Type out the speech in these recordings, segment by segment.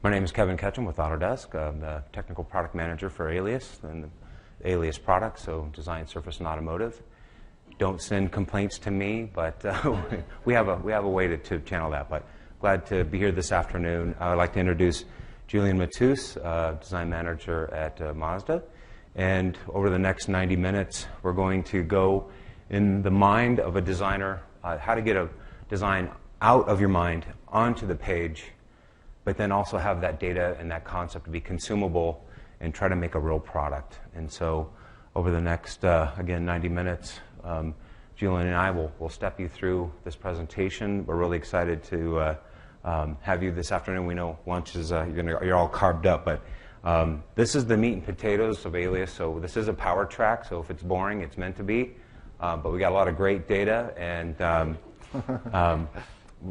My name is Kevin Ketchum with Autodesk. I'm the technical product manager for Alias and the Alias product, so design, surface, and automotive. Don't send complaints to me, but we have a way to channel that. But glad to be here this afternoon. I would like to introduce Julian Matus, design manager at Mazda. And over the next 90 minutes, we're going to go in the mind of a designer, how to get a design out of your mind onto the page, but then also have that data and that concept be consumable and try to make a real product. And so over the next, again, 90 minutes, Julian and I will step you through this presentation. We're really excited to have you this afternoon. We know lunch is, you're all carved up, but this is the meat and potatoes of Alias. So this is a power track, so if it's boring, it's meant to be. But we got a lot of great data and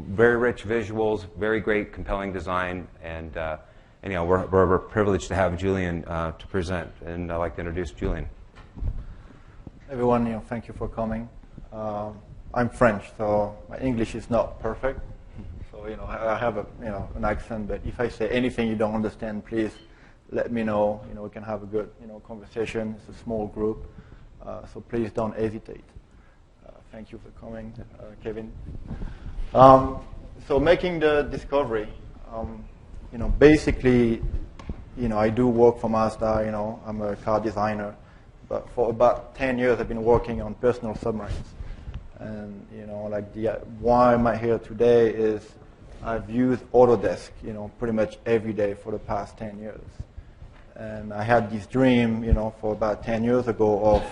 very rich visuals, very great, compelling design, and we're privileged to have Julian to present. And I'd like to introduce Julian. Everyone, thank you for coming. I'm French, so my English is not perfect. So I have an accent, but if I say anything you don't understand, please let me know. We can have a good conversation. It's a small group, so please don't hesitate. Thank you for coming, Kevin. So making the discovery, basically, I do work for Mazda. I'm a car designer, but for about 10 years I've been working on personal submarines. And why am I here today is I've used Autodesk, pretty much every day for the past 10 years. And I had this dream, for about 10 years ago of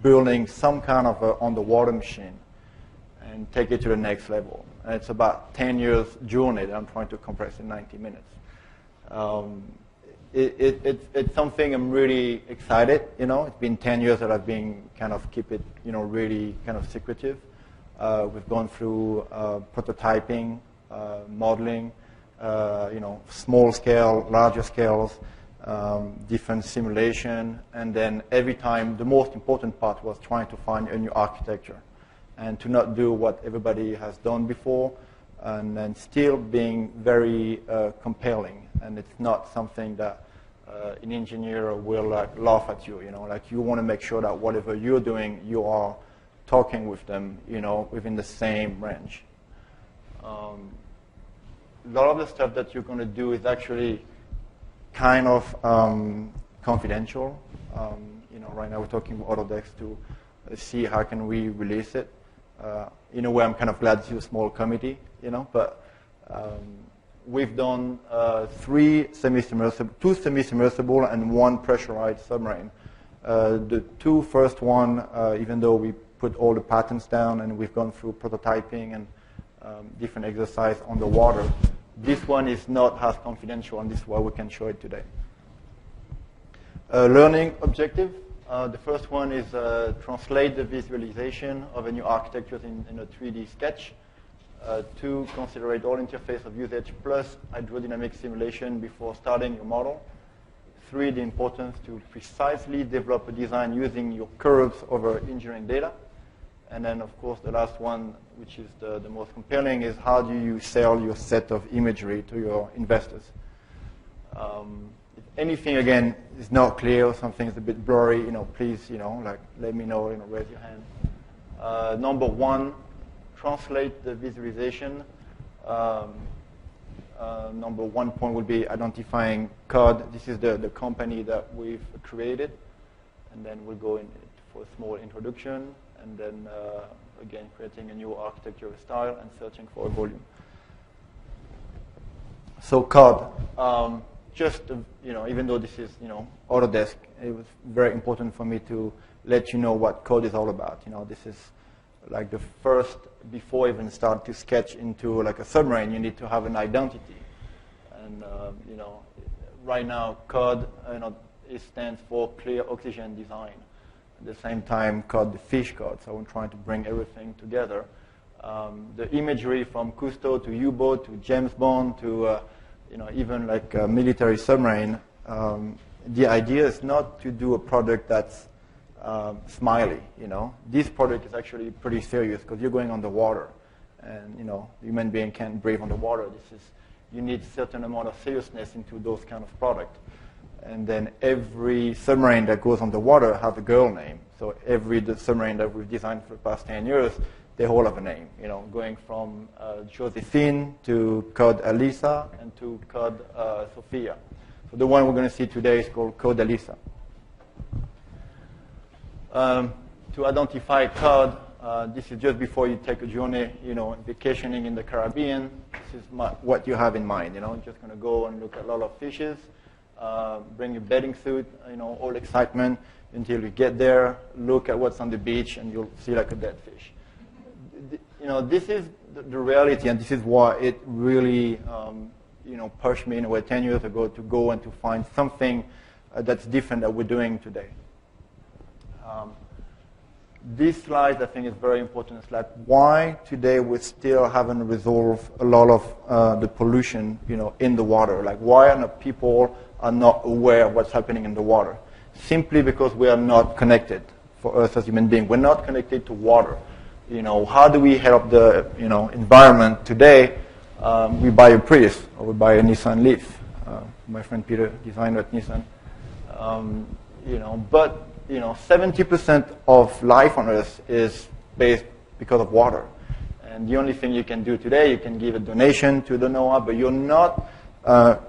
building some kind of a underwater machine and take it to the next level. And it's about 10 years journey that I'm trying to compress in 90 minutes. It's something I'm really excited. It's been 10 years that I've been kind of keep it, really kind of secretive. We've gone through prototyping, modeling, small scale, larger scales, different simulation, and then every time the most important part was trying to find a new architecture and to not do what everybody has done before, and then still being very compelling. And it's not something that an engineer will laugh at you. You want to make sure that whatever you're doing, you are talking with them, within the same range. A lot of the stuff that you're going to do is actually kind of confidential. Right now we're talking with Autodesk to see how can we release it. In a way, I'm kind of glad it's a small committee, but we've done two semi-submersible and one pressurized submarine. The two first one, even though we put all the patents down and we've gone through prototyping and different exercise on the water, this one is not as confidential, and this is why we can show it today. Learning objective. The first one is translate the visualization of a new architecture in a 3D sketch. 2, consider all interface of usage plus hydrodynamic simulation before starting your model. 3, the importance to precisely develop a design using your curves over engineering data. And then, of course, the last one, which is the most compelling, is how do you sell your set of imagery to your investors? If anything, again, is not clear or something is a bit blurry, please, let me know, raise your hand. Number 1, translate the visualization. Number 1 point would be identifying COD. This is the company that we've created. And then we'll go in for a small introduction. And then, again, creating a new architecture style and searching for a volume. So COD, even though this is, Autodesk, it was very important for me to let you know what code is all about. This is like the first, before even start to sketch into like a submarine, you need to have an identity. And, right now, COD, it stands for Clear Oxygen Design. At the same time, called the fish code. So I'm trying to bring everything together. The imagery from Cousteau to U-boat to James Bond to even like a military submarine. The idea is not to do a product that's smiley. This product is actually pretty serious because you're going underwater, and human being can't breathe underwater. This is you need a certain amount of seriousness into those kind of product. And then every submarine that goes on the water has a girl name. So every submarine that we've designed for the past 10 years, they all have a name, going from Josephine to Code Alisa and to Code Sophia. So the one we're going to see today is called Code Alisa. To identify code, this is just before you take a journey, vacationing in the Caribbean. This is what you have in mind, You're just going to go and look at a lot of fishes, bring your bathing suit, all excitement until you get there, look at what's on the beach, and you'll see like a dead fish. This is the reality, and this is why it really, pushed me in a way 10 years ago to go and to find something that's different that we're doing today. This slide, I think, is very important. It's like why today we still haven't resolved a lot of the pollution, in the water. Like why people are not aware of what's happening in the water? Simply because we are not connected. For us as human beings, we're not connected to water. How do we help the environment today? We buy a Prius or we buy a Nissan Leaf. My friend Peter designed at Nissan. But 70% of life on Earth is based because of water. And the only thing you can do today, you can give a donation to the NOAA, but you're not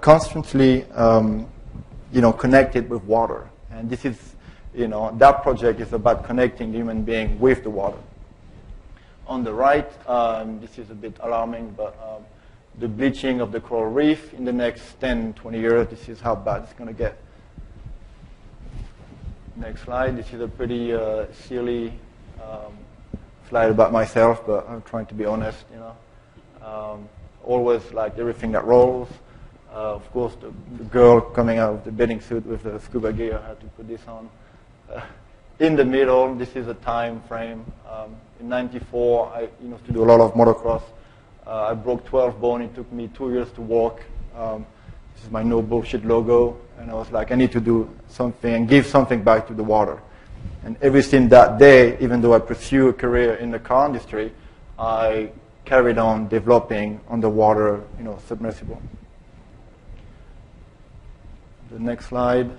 constantly, connected with water. And this is, that project is about connecting the human being with the water. On the right, this is a bit alarming, but the bleaching of the coral reef in the next 10, 20 years, this is how bad it's going to get. Next slide. This is a pretty silly slide about myself, but I'm trying to be honest, Always like everything that rolls. Of course, the girl coming out of the bathing suit with the scuba gear, I had to put this on. In the middle, this is a time frame. In '94, I used to do a lot of motocross. I broke 12 bones. It took me 2 years to walk. This is my no bullshit logo. And I was like, I need to do something and give something back to the water. And ever since that day, even though I pursue a career in the car industry, I carried on developing underwater, submersible. The next slide.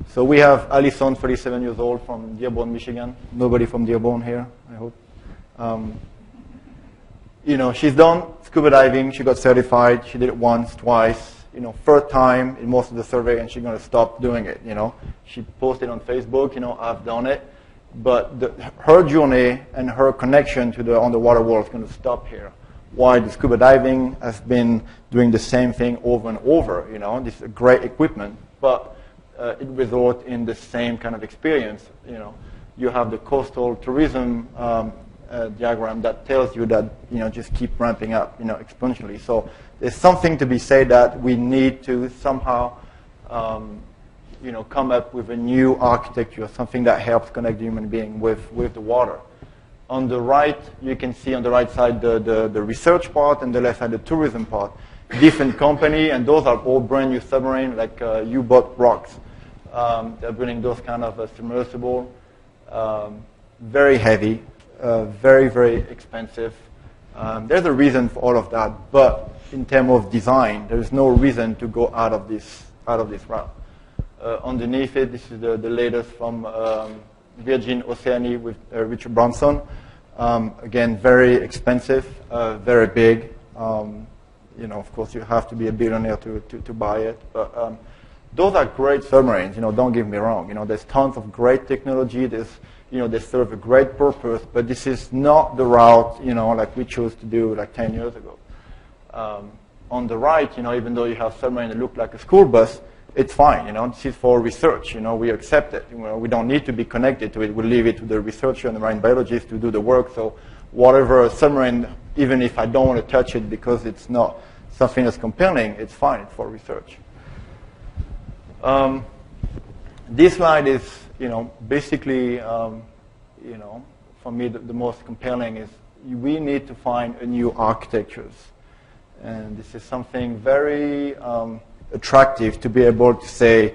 So we have Alison, 37 years old, from Dearborn, Michigan. Nobody from Dearborn here, I hope. She's done scuba diving. She got certified. She did it once, twice. Third time in most of the survey, and she's going to stop doing it. She posted on Facebook, I've done it. But her journey and her connection to the underwater world is going to stop here. While the scuba diving has been doing the same thing over and over. This is great equipment, but it results in the same kind of experience. You have the coastal tourism diagram that tells you that just keep ramping up exponentially. So there's something to be said that we need to somehow come up with a new architecture, something that helps connect the human being with the water. On the right, you can see on the right side the research part, and the left side the tourism part. Different company, and those are all brand new submarines, like U-boat rocks. They're building those kind of submersible, very heavy, very, very expensive. There's a reason for all of that, but in terms of design, there is no reason to go out of this route. Underneath it, this is the latest from Virgin Oceanic with Richard Branson. Again, very expensive, very big. Of course, you have to be a billionaire to buy it. But those are great submarines. Don't get me wrong. There's tons of great technology. They serve a great purpose. But this is not the route, like we chose to do like 10 years ago. On the right, even though you have submarine that look like a school bus, it's fine. This is for research. We accept it. We don't need to be connected to it. We leave it to the researcher and the marine biologist to do the work. So whatever submarine, even if I don't want to touch it because it's not something that's compelling, it's fine. It's for research. This slide is, basically, for me, the most compelling is we need to find a new architectures. And this is something very attractive to be able to say,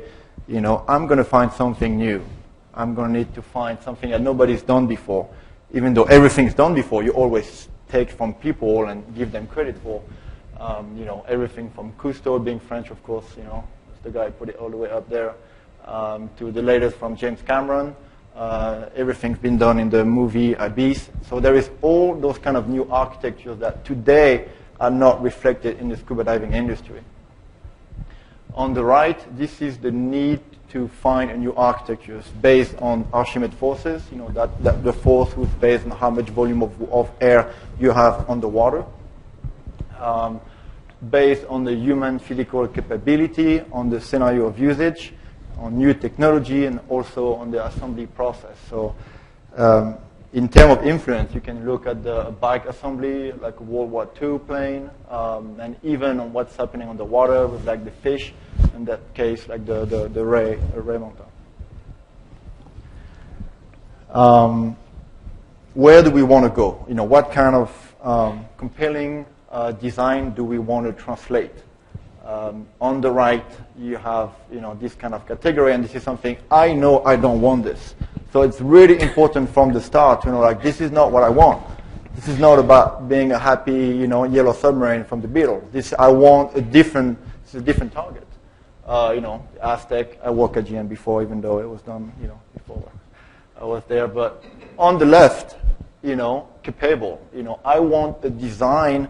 I'm going to find something new. I'm going to need to find something that nobody's done before. Even though everything's done before, you always take from people and give them credit for. Everything from Cousteau, being French, of course, that's the guy who put it all the way up there, to the latest from James Cameron. Everything's been done in the movie Abyss. So there is all those kind of new architectures that today are not reflected in the scuba diving industry. On the right, this is the need to find a new architecture based on Archimedes forces, that the force was based on how much volume of air you have on the water. Based on the human physical capability, on the scenario of usage, on new technology, and also on the assembly process. So in terms of influence, you can look at the bike assembly, like a World War II plane, and even on what's happening on the water with like the fish, in that case, like the ray mountain. Where do we want to go? What kind of compelling design do we want to translate? On the right, you have this kind of category, and this is something I know I don't want this. So it's really important from the start to know, like, this is not what I want. This is not about being a happy, yellow submarine from the Beatles. I want a different target. Aztec, I worked at GM before, even though it was done, before I was there. But on the left, capable. I want a design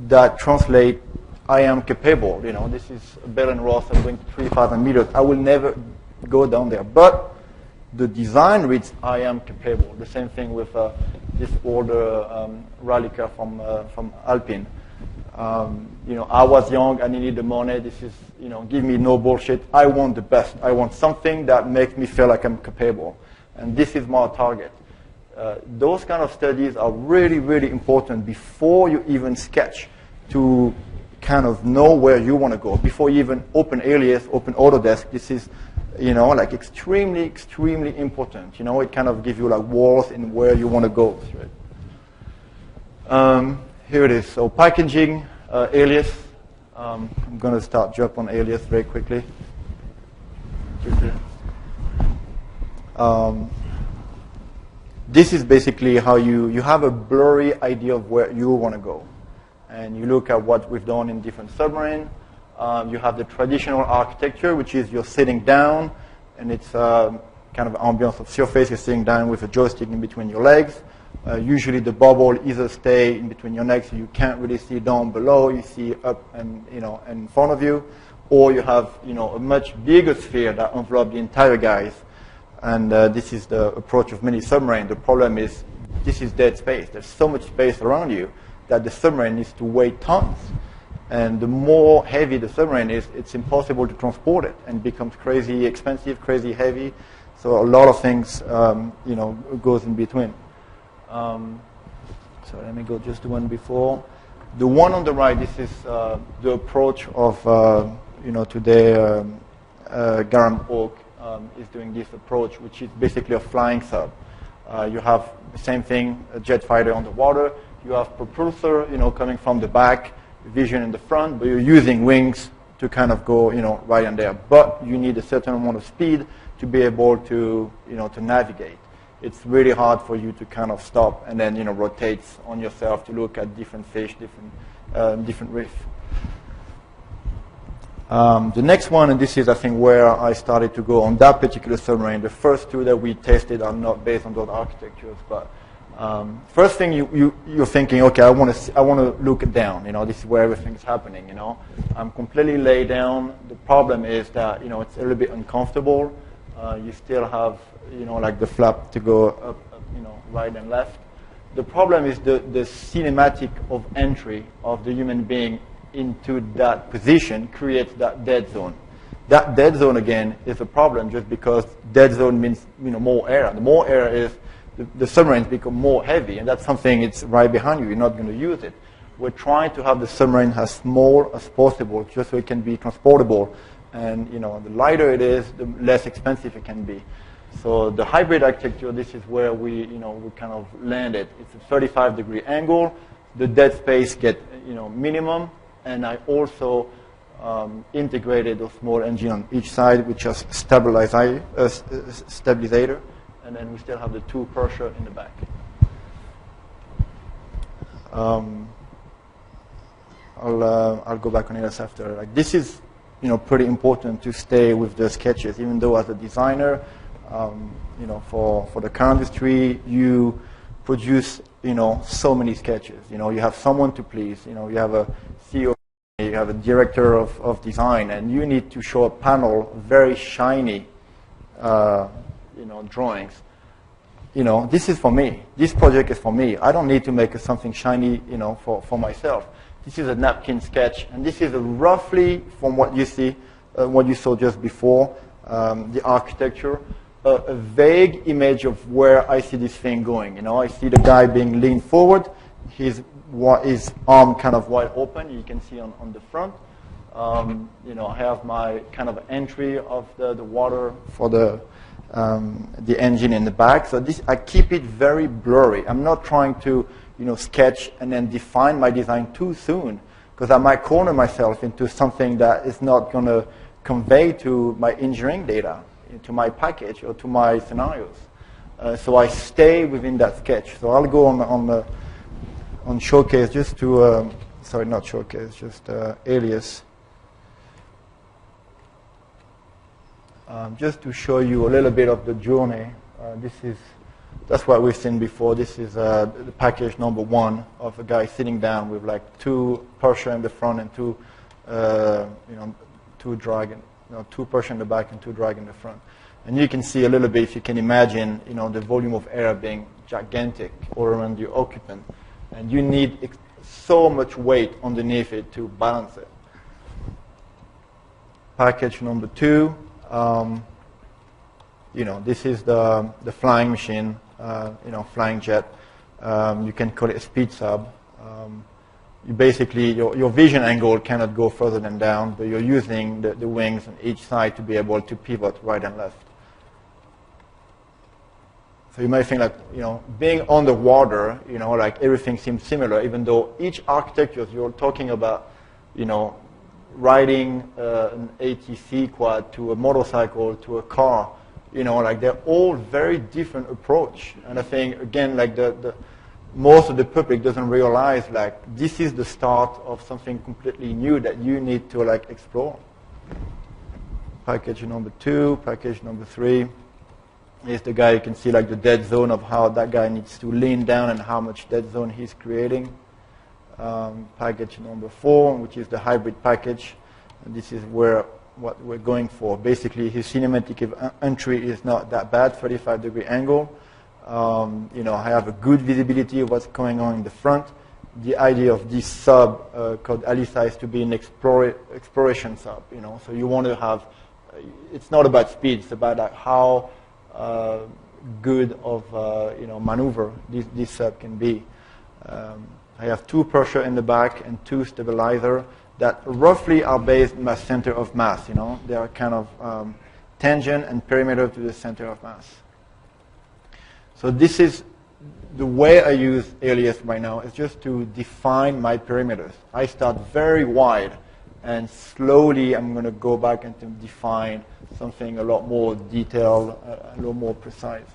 that translates, I am capable. This is Bell and Ross. I'm going to 3,000 meters. I will never go down there. But the design reads, I am capable. The same thing with this older rally car from Alpine. I was young. I needed the money. This is, give me no bullshit. I want the best. I want something that makes me feel like I'm capable. And this is my target. Those kind of studies are really, really important before you even sketch, to kind of know where you want to go. Before you even open Alias, open Autodesk, this is, like extremely, extremely important. It kind of gives you like walls in where you want to go. Right? Here it is. So packaging, Alias. I'm going to start jump on Alias very quickly. This is basically how you have a blurry idea of where you want to go. And you look at what we've done in different submarines. You have the traditional architecture, which is you're sitting down, and it's kind of ambience of surface. You're sitting down with a joystick in between your legs. Usually the bubble either stay in between your legs, so you can't really see down below. You see up and in front of you, or you have a much bigger sphere that envelopes the entire guys. And this is the approach of many submarines. The problem is this is dead space. There's so much space around you that the submarine needs to weigh tons. And the more heavy the submarine is, it's impossible to transport it, and becomes crazy expensive, crazy heavy. So a lot of things, goes in between. So let me go just the one before. The one on the right, this is the approach of, today Garham Oak is doing this approach, which is basically a flying sub. You have the same thing, a jet fighter on the water. You have propulsor, coming from the back, vision in the front, but you're using wings to kind of go, right in there. But you need a certain amount of speed to be able to, to navigate. It's really hard for you to kind of stop and then, rotate on yourself to look at different fish, different reef. The next one, and this is, I think, where I started to go on that particular submarine. The first two that we tested are not based on those architectures, but first thing you're thinking, okay, I want to look down. This is where everything's happening. I'm completely laid down. The problem is that it's a little bit uncomfortable. You still have like the flap to go up, right and left. The problem is the cinematic of entry of the human being into that position creates that dead zone. That dead zone again is a problem, just because dead zone means more air. The more air is, the submarines become more heavy, and that's something it's right behind you. You're not going to use it. We're trying to have the submarine as small as possible, just so it can be transportable. And the lighter it is, the less expensive it can be. So the hybrid architecture, this is where we kind of landed. It's a 35-degree angle. The dead space get minimum, and I also integrated a small engine on each side, which is stabilizer, and then we still have the two pressure in the back. I'll go back on Alias after. Like this is, pretty important to stay with the sketches, even though as a designer, for the car industry, you produce, so many sketches. You have someone to please. You have a CEO, you have a director of design, and you need to show a panel very shiny, drawings. This is for me. This project is for me. I don't need to make something shiny, for myself. This is a napkin sketch, and this is roughly from what you see, what you saw just before, the architecture, a vague image of where I see this thing going. I see the guy being leaned forward, his arm kind of wide open. You can see on the front. I have my kind of entry of the water for the engine in the back. So I keep it very blurry. I'm not trying to sketch and then define my design too soon, because I might corner myself into something that is not going to convey to my engineering data, to my package, or to my scenarios. So I stay within that sketch. So I'll go on Showcase just to, sorry, not Showcase, just Alias. Just to show you a little bit of the journey. That's what we've seen before. This is the package number 1 of a guy sitting down with like 2 pusher in the front and 2 drag, 2 pusher in the back and 2 drag in the front. And you can see a little bit, if you can imagine, the volume of air being gigantic all around your occupant, and you need so much weight underneath it to balance it. Package number 2. This is the flying machine, flying jet. You can call it a speed sub. You basically, your vision angle cannot go further than down, but you're using the wings on each side to be able to pivot right and left. So you might think like, being on the water, like everything seems similar, even though each architecture, you're talking about, riding an ATC quad to a motorcycle to a car, like they're all very different approach. And I think, again, like the most of the public doesn't realize like this is the start of something completely new that you need to like explore. Package number 2, package number 3 is the guy. You can see like the dead zone of how that guy needs to lean down and how much dead zone he's creating. Package number 4, which is the hybrid package. And this is what we're going for. Basically, his cinematic entry is not that bad, 35-degree angle. I have a good visibility of what's going on in the front. The idea of this sub called Alias is to be an exploration sub. So you want to have. It's not about speed. It's about like how good of maneuver this sub can be. I have 2 pusher in the back and 2 stabilizer that roughly are based on my center of mass. They are kind of tangent and perimeter to the center of mass. So this is the way I use Alias right now, is just to define my perimeters. I start very wide, and slowly I'm going to go back and to define something a lot more detailed, a lot more precise.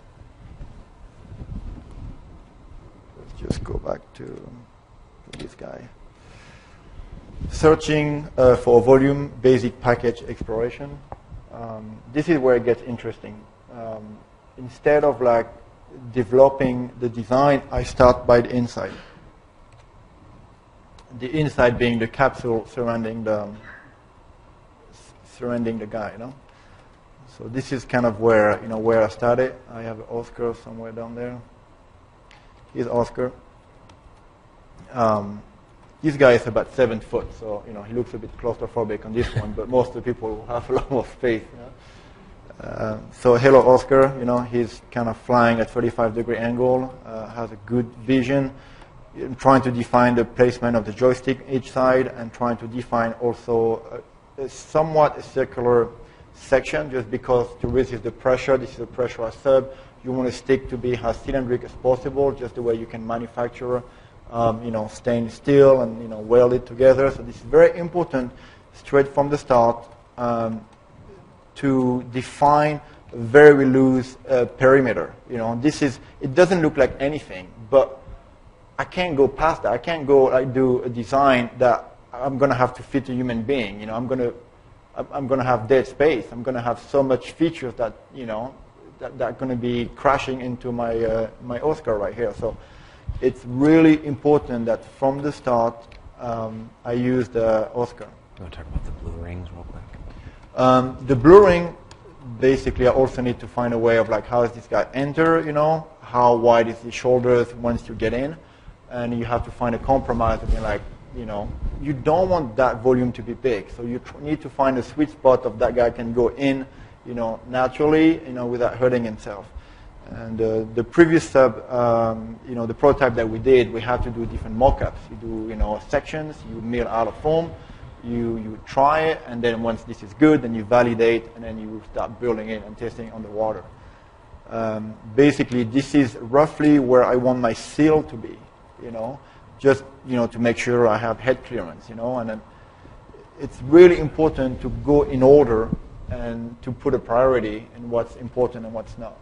Let's just go back to this guy. Searching for volume, basic package exploration. This is where it gets interesting. Instead of like developing the design, I start by the inside. The inside being the capsule surrounding the guy. So this is kind of where where I started. I have Oscar somewhere down there. Here's Oscar. This guy is about 7 foot, so he looks a bit claustrophobic on this one, but most of the people have a lot more space. So hello, Oscar. He's kind of flying at 35-degree angle, has a good vision. I'm trying to define the placement of the joystick each side, and trying to define also a somewhat circular section, just because to resist the pressure. This is a pressurized sub. You want to stick to be as cylindrical as possible, just the way you can manufacture, stainless steel and weld it together. So this is very important, straight from the start. To define a very loose perimeter. It doesn't look like anything, but I can't go past that. I can't go do a design that I'm going to have to fit a human being. I'm going to have dead space. I'm going to have so much features that that are going to be crashing into my Oscar right here. So it's really important that from the start I use the Oscar. You want to talk about the blue rings real quick? The blue ring, basically, I also need to find a way of like, how does this guy enter? How wide is his shoulders once you get in, and you have to find a compromise between like, you don't want that volume to be big, so you need to find a sweet spot of that guy can go in, naturally, without hurting himself. And the previous sub, the prototype that we did, we had to do different mock-ups. You do, sections, you mill out of foam, you try it, and then once this is good, then you validate, and then you start building it and testing on the water. Basically, this is roughly where I want my seal to be, just, to make sure I have head clearance, and then it's really important to go in order and to put a priority in what's important and what's not.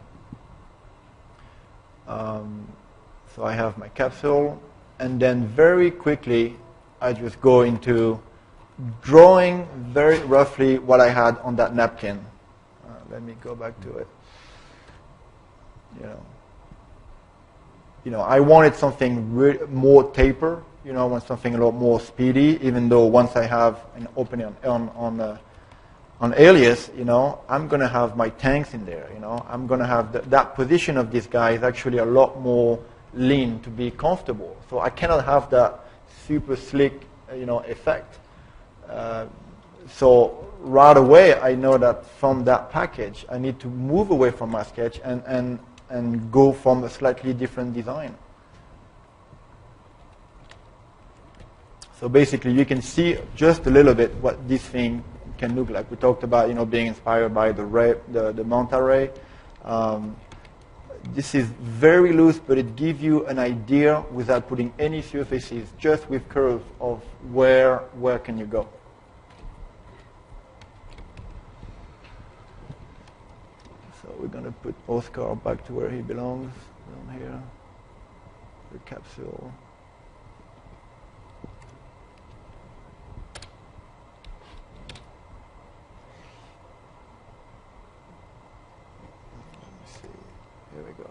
So I have my capsule, and then very quickly, I just go into drawing very roughly what I had on that napkin. Let me go back to it. I wanted something more taper. I want something a lot more speedy. Even though once I have an opening on Alias, I'm going to have my tanks in there. I'm going to have that position of this guy is actually a lot more lean to be comfortable. So I cannot have that super slick, effect. So right away, I know that from that package, I need to move away from my sketch and go from a slightly different design. So basically, you can see just a little bit what this thing can look like. We talked about being inspired by the manta ray. This is very loose, but it gives you an idea without putting any surfaces, just with curves of where can you go. So we're going to put Oscar back to where he belongs, down here, the capsule. Here we go.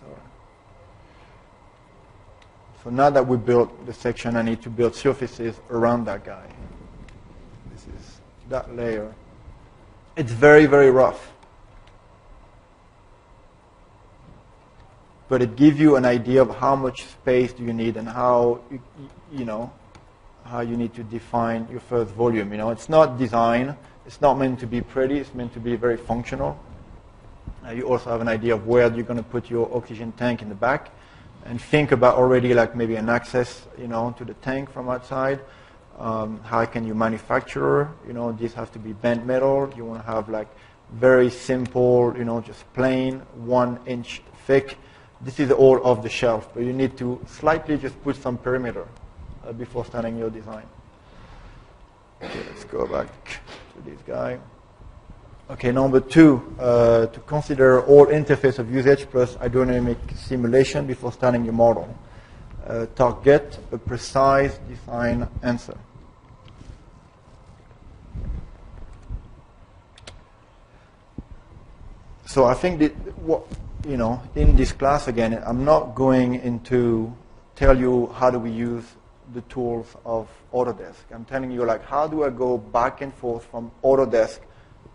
Sorry. So now that we built the section, I need to build surfaces around that guy. This is that layer. It's very, very rough. But it gives you an idea of how much space do you need and how how you need to define your first volume. It's not design. It's not meant to be pretty. It's meant to be very functional. You also have an idea of where you're going to put your oxygen tank in the back, and think about already like maybe an access, to the tank from outside. How can you manufacture? This has to be bent metal. You want to have like very simple, just plain 1 inch thick. This is all off the shelf, but you need to slightly just put some perimeter before starting your design. Okay, let's go back to this guy. Okay, number 2, to consider all interface of usage plus hydrodynamic simulation before starting your model. Target a precise design answer. So I think that in this class again, I'm not going into tell you how do we use the tools of Autodesk. I'm telling you like how do I go back and forth from Autodesk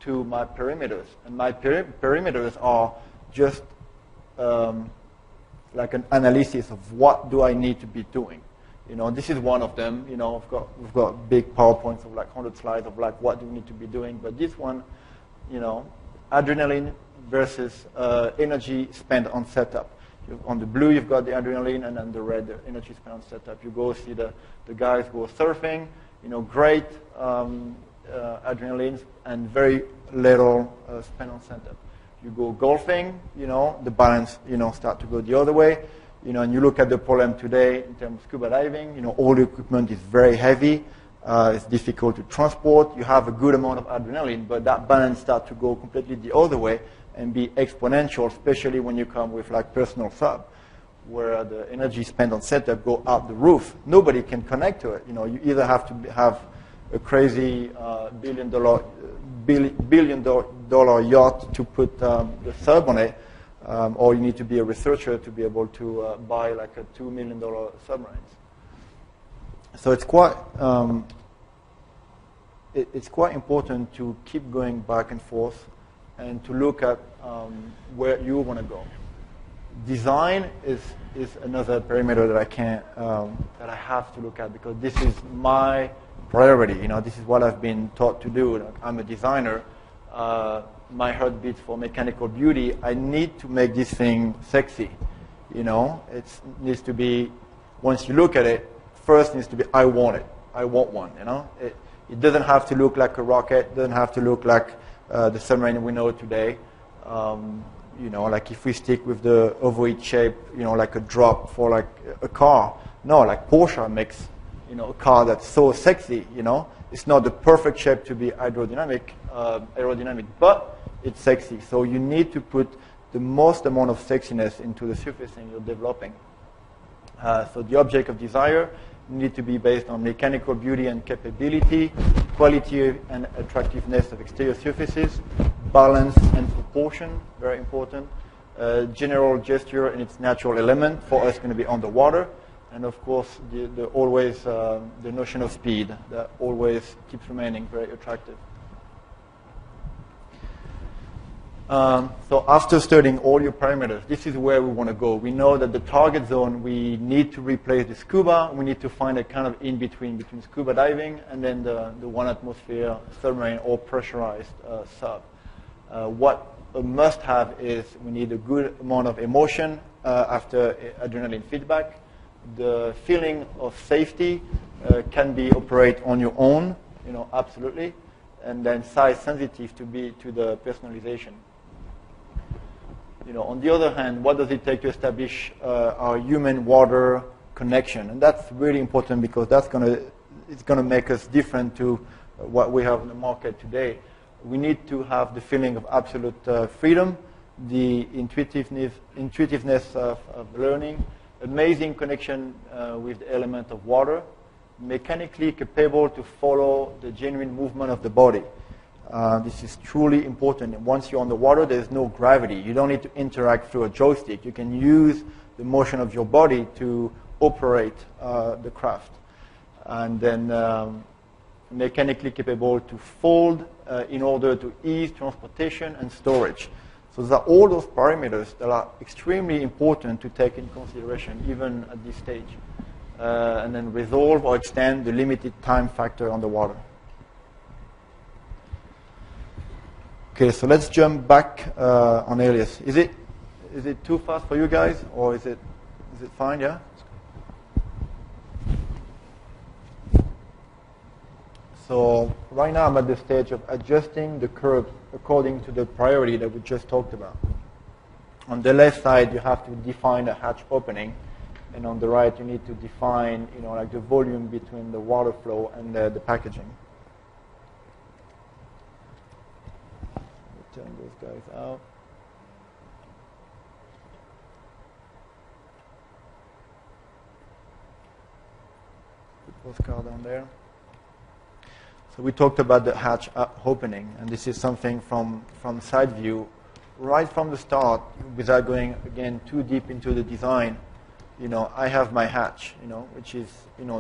to my perimeters, and my perimeters are just like an analysis of what do I need to be doing. This is one of them. We've got big PowerPoints of like 100 slides of like what do we need to be doing. But this one, adrenaline versus energy spent on setup. On the blue, you've got the adrenaline, and then the red, the energy spent on setup. You go see the guys go surfing. Great adrenaline and very little spent on setup. You go golfing, the balance, start to go the other way. And you look at the problem today in terms of scuba diving, all the equipment is very heavy. It's difficult to transport. You have a good amount of adrenaline, but that balance starts to go completely the other way and be exponential, especially when you come with like personal sub. where the energy spent on setup go out the roof. Nobody can connect to it. You either have to have a crazy billion dollar yacht to put the sub on it, or you need to be a researcher to be able to buy like a $2 million submarines. So it's quite important to keep going back and forth and to look at where you want to go. Design is another parameter that I have to look at, because this is my priority. This is what I've been taught to do. I'm a designer. My heart beats for mechanical beauty. I need to make this thing sexy. It needs to be, once you look at it, first needs to be, I want it. I want one. It doesn't have to look like a rocket. It doesn't have to look like the submarine we know today. Like if we stick with the ovoid shape, like a drop for like a car. No, like Porsche makes, a car that's so sexy, It's not the perfect shape to be aerodynamic, but it's sexy. So you need to put the most amount of sexiness into the surfacing you're developing. So the object of desire need to be based on mechanical beauty and capability, quality and attractiveness of exterior surfaces, balance and proportion, very important, general gesture and its natural element, for us going to be underwater, and of course the notion of speed that always keeps remaining very attractive. So after studying all your parameters, this is where we want to go. We know that the target zone, we need to replace the scuba. We need to find a kind of in-between scuba diving and then the 1 atmosphere submarine or pressurized sub. What a must-have is we need a good amount of emotion after adrenaline feedback. The feeling of safety can be operate on your own, absolutely. And then size sensitive to the personalization. On the other hand, what does it take to establish our human-water connection? And that's really important, because it's going to make us different to what we have in the market today. We need to have the feeling of absolute freedom, the intuitiveness of learning, amazing connection with the element of water, mechanically capable to follow the genuine movement of the body. This is truly important. Once you're on the water, there's no gravity. You don't need to interact through a joystick. You can use the motion of your body to operate the craft. And then mechanically capable to fold in order to ease transportation and storage. So there are all those parameters that are extremely important to take in consideration, even at this stage. And then resolve or extend the limited time factor on the water. Okay, so let's jump back on Alias. Is it too fast for you guys, or is it fine? Yeah. So right now I'm at the stage of adjusting the curve according to the priority that we just talked about. On the left side, you have to define a hatch opening, and on the right, you need to define, like the volume between the water flow and the packaging. Turn those guys out. Put postcard on there. So we talked about the hatch opening, and this is something from side view, right from the start, without going again too deep into the design. I have my hatch, which is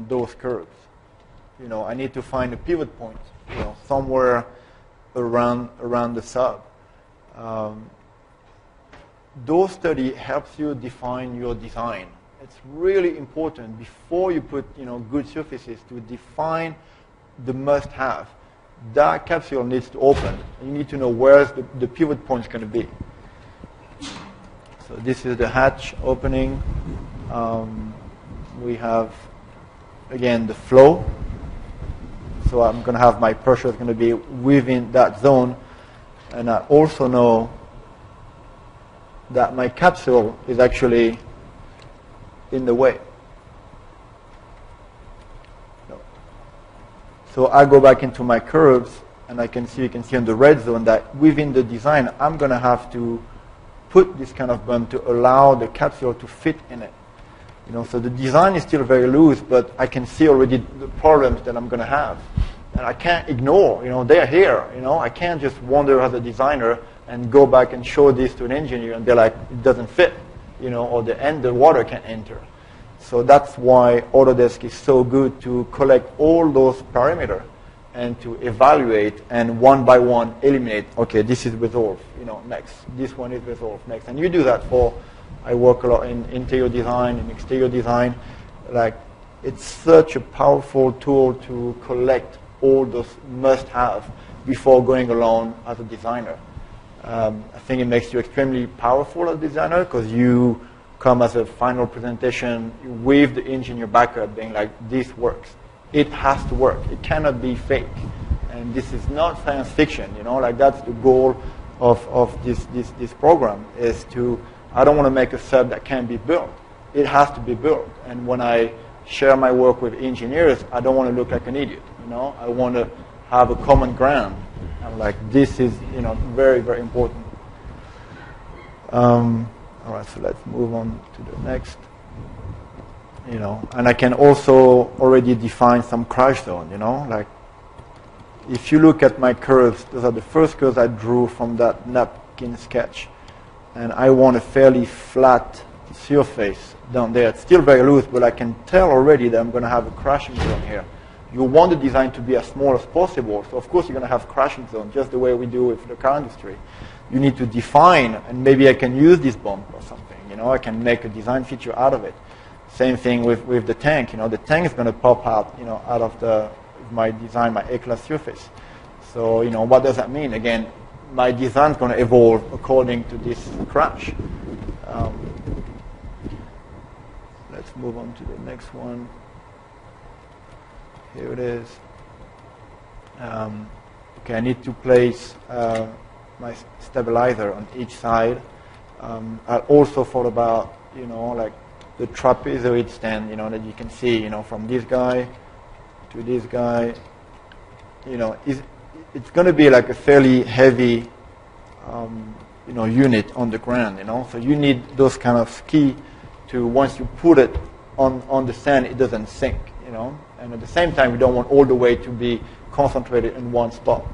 those curves. I need to find a pivot point, somewhere around the sub. Those study helps you define your design. It's really important before you put good surfaces to define the must-have. That capsule needs to open. You need to know where the pivot point is going to be. So this is the hatch opening. We have again the flow. So I'm going to have my pressure is going to be within that zone. And I also know that my capsule is actually in the way. So I go back into my curves, and you can see on the red zone that within the design, I'm going to have to put this kind of bump to allow the capsule to fit in it. So the design is still very loose, but I can see already the problems that I'm going to have. And I can't ignore, they're here. I can't just wander as a designer and go back and show this to an engineer and they're like, it doesn't fit, or the water can't enter. So that's why Autodesk is so good to collect all those parameters and to evaluate and one by one eliminate, okay, this is resolved, next. This one is resolved, next. And you do that I work a lot in interior design, in exterior design. Like, it's such a powerful tool to collect all those must-have before going alone as a designer. I think it makes you extremely powerful as a designer because you come as a final presentation with the engineer backup being like, this works. It has to work. It cannot be fake. And this is not science fiction, that's the goal of this program is to, I don't want to make a sub that can't be built. It has to be built. And when I share my work with engineers, I don't want to look like an idiot, I want to have a common ground. I'm like, this is, very, very important. All right, so let's move on to the next. And I can also already define some crash zone, like if you look at my curves, those are the first curves I drew from that napkin sketch. And I want a fairly flat surface down there. It's still very loose, but I can tell already that I'm going to have a crashing zone here. You want the design to be as small as possible, so of course you're going to have crashing zone, just the way we do with the car industry. You need to define, and maybe I can use this bump or something. I can make a design feature out of it. Same thing with the tank. The tank is going to pop out, out of my design, my A-class surface. So, what does that mean? Again, my design is going to evolve according to this crash. Let's move on to the next one. Here it is. Okay, I need to place my stabilizer on each side. I also thought about, like the trapezoid stand, that you can see, from this guy to this guy. It's going to be like a fairly heavy, unit on the ground, So you need those kind of ski to, once you put it on the sand, it doesn't sink, And at the same time, we don't want all the weight to be concentrated in one spot.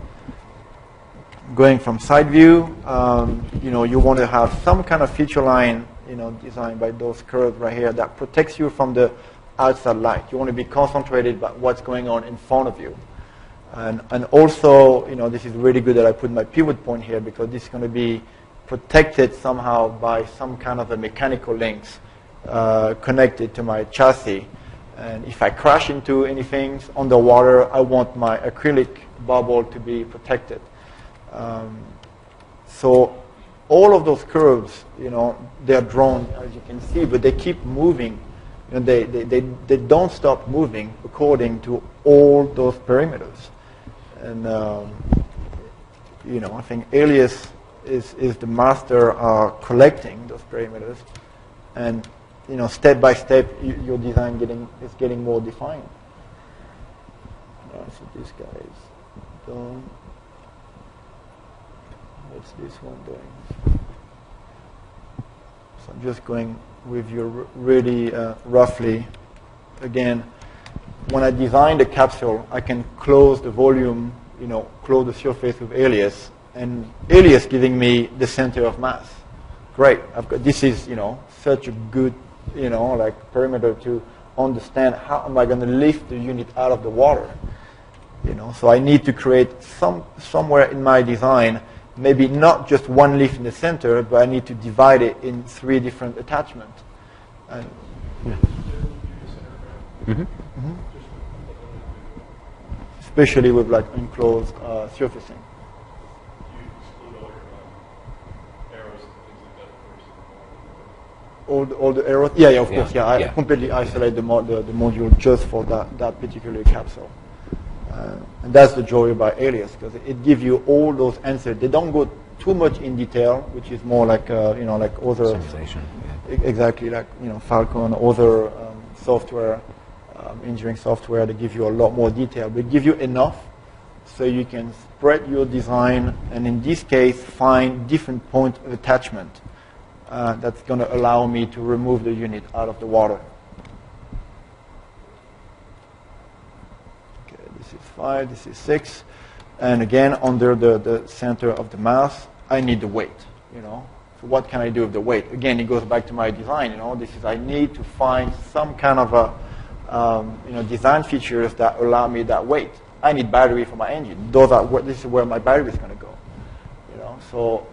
Going from side view, you want to have some kind of feature line, designed by those curves right here that protects you from the outside light. You want to be concentrated about what's going on in front of you. And also, this is really good that I put my pivot point here because this is going to be protected somehow by some kind of a mechanical links connected to my chassis. And if I crash into anything underwater, I want my acrylic bubble to be protected. So all of those curves, they're drawn, as you can see, but they keep moving. They don't stop moving according to all those perimeters. And, I think Alias is the master collecting those parameters. And, step by step, your design is getting more defined. So this guy is done. What's this one doing? So I'm just going with you really roughly. Again, when I design the capsule, I can close the volume, close the surface with Alias, and Alias giving me the center of mass. Great. This is, such a good, perimeter to understand how am I going to lift the unit out of the water. So I need to create somewhere in my design, maybe not just one lift in the center, but I need to divide it in 3 different attachments. And especially with enclosed surfacing. All the arrows? Yeah, of course. Yeah, I completely isolate the module just for that particular capsule. And that's the joy about Alias, because it gives you all those answers. They don't go too much in detail, which is more like like other simulation. Exactly, like Falcon, other software, engineering software. They give you a lot more detail. They give you enough so you can spread your design, and in this case, find different point of attachment that's going to allow me to remove the unit out of the water. is 5, this is 6. And again, under the center of the mouse, I need the weight, So what can I do with the weight? Again, it goes back to my design, I need to find some kind of a, design features that allow me that weight. I need battery for my engine. This is where my battery is going to go, So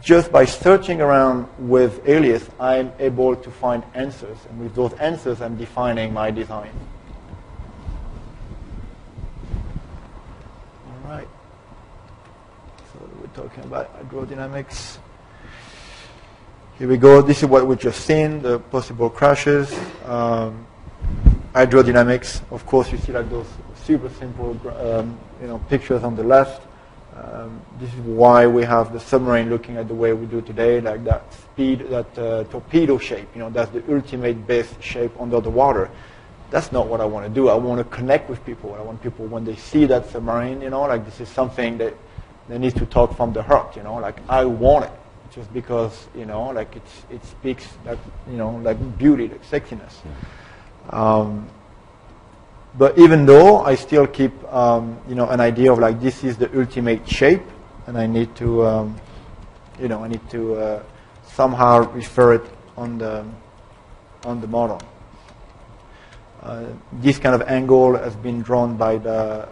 just by searching around with Alias, I'm able to find answers. And with those answers, I'm defining my design. All right. So we're talking about hydrodynamics. Here we go. This is what we just seen, the possible crashes. Hydrodynamics. Of course, you see like those super simple pictures on the left. This is why we have the submarine looking at the way we do today, like that torpedo shape. That's the ultimate best shape under the water. That's not what I want to do. I want to connect with people. I want people, when they see that submarine, this is something that they need to talk from the heart. I want it, just because it speaks like beauty, like sexiness. But even though I still keep, an idea of this is the ultimate shape, and I need to, somehow refer it on the model. This kind of angle has been drawn by the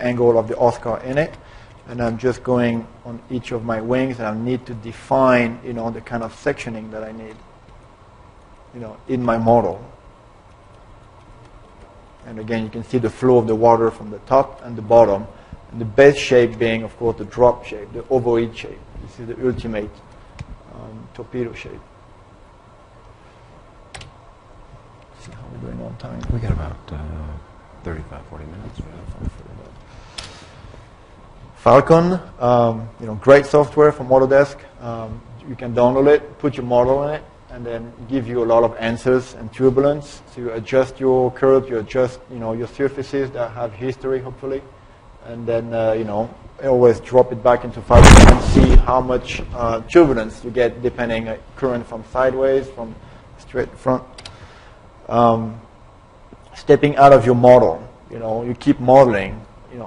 angle of the Oscar in it, and I'm just going on each of my wings, and I need to define, the kind of sectioning that I need, in my model. And again, you can see the flow of the water from the top and the bottom. And the best shape being, of course, the drop shape, the ovoid shape. This is the ultimate torpedo shape. Let's see how we're doing on time. We got about 35, 40 minutes. Falcon, great software from Autodesk. You can download it, put your model in it, and then give you a lot of answers and turbulence to adjust your curves, you adjust, your surfaces that have history, hopefully. And then, always drop it back into Falcon and see how much turbulence you get depending on current from sideways, from straight front. Stepping out of your model, you keep modeling,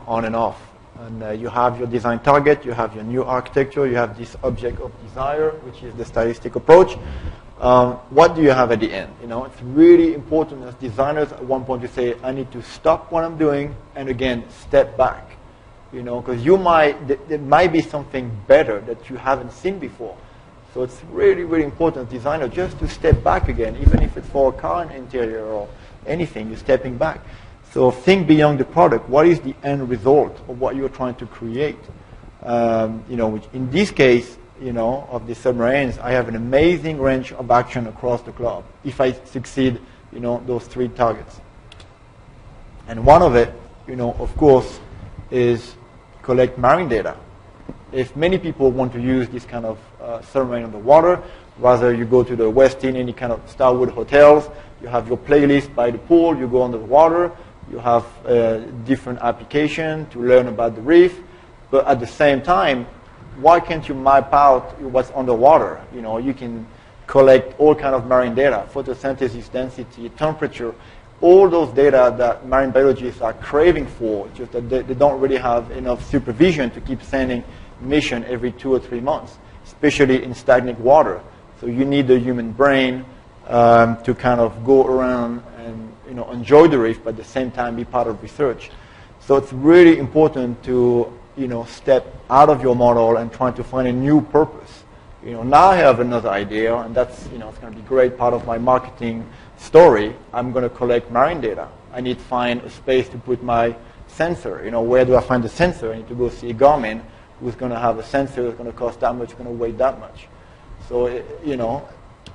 on and off. And you have your design target, you have your new architecture, you have this object of desire, which is the stylistic approach. What do you have at the end? It's really important as designers at one point to say, I need to stop what I'm doing and again, step back. Because there might be something better that you haven't seen before. So it's really, really important as designer just to step back again, even if it's for a car interior or anything, you're stepping back. So think beyond the product. What is the end result of what you're trying to create? Which in this case, of the submarines, I have an amazing range of action across the globe if I succeed, those 3 targets. And one of it, of course, is collect marine data. If many people want to use this kind of submarine on the water, rather you go to the Westin, any kind of Starwood hotels, you have your playlist by the pool, you go under the water, you have different application to learn about the reef, but at the same time, why can't you map out what's underwater? You can collect all kind of marine data, photosynthesis, density, temperature, all those data that marine biologists are craving for, just that they don't really have enough supervision to keep sending mission every 2 or 3 months, especially in stagnant water. So you need the human brain to kind of go around and enjoy the reef, but at the same time be part of research. So it's really important to step out of your model and trying to find a new purpose. Now I have another idea, and that's, it's going to be a great part of my marketing story. I'm going to collect marine data. I need to find a space to put my sensor. Where do I find the sensor? I need to go see Garmin, who's going to have a sensor that's going to cost that much, going to weigh that much. So,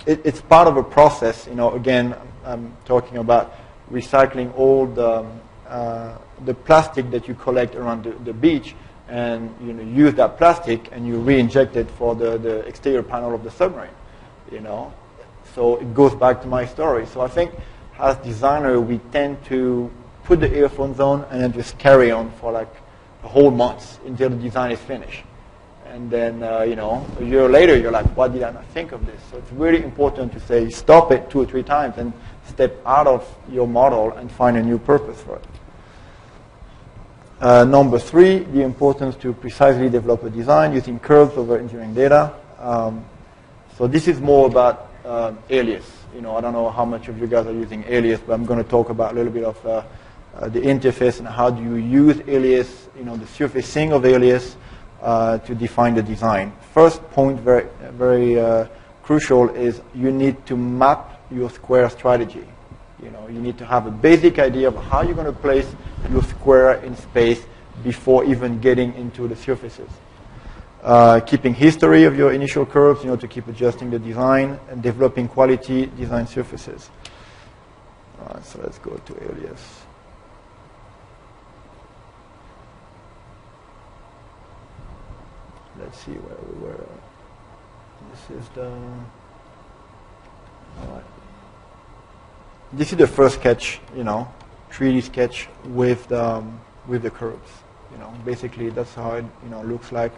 it's part of a process. Again, I'm talking about recycling all the plastic that you collect around the beach, and use that plastic and you re-inject it for the exterior panel of the submarine. So it goes back to my story. So I think as designer we tend to put the earphones on and then just carry on for like a whole month until the design is finished. And then a year later you're like, why did I not think of this? So it's really important to say stop it 2 or 3 times and step out of your model and find a new purpose for it. Number 3, the importance to precisely develop a design using curves over engineering data. So this is more about Alias. I don't know how much of you guys are using Alias, but I'm going to talk about a little bit of the interface and how do you use Alias, the surfacing of Alias to define the design. First point, very, very crucial, is you need to map your square strategy. You need to have a basic idea of how you're going to place your square in space before even getting into the surfaces. Keeping history of your initial curves, to keep adjusting the design, and developing quality design surfaces. All right, so let's go to Alias. Let's see where we were. This is the... All right. This is the first sketch, 3D sketch with the curves. Basically that's how it looks like.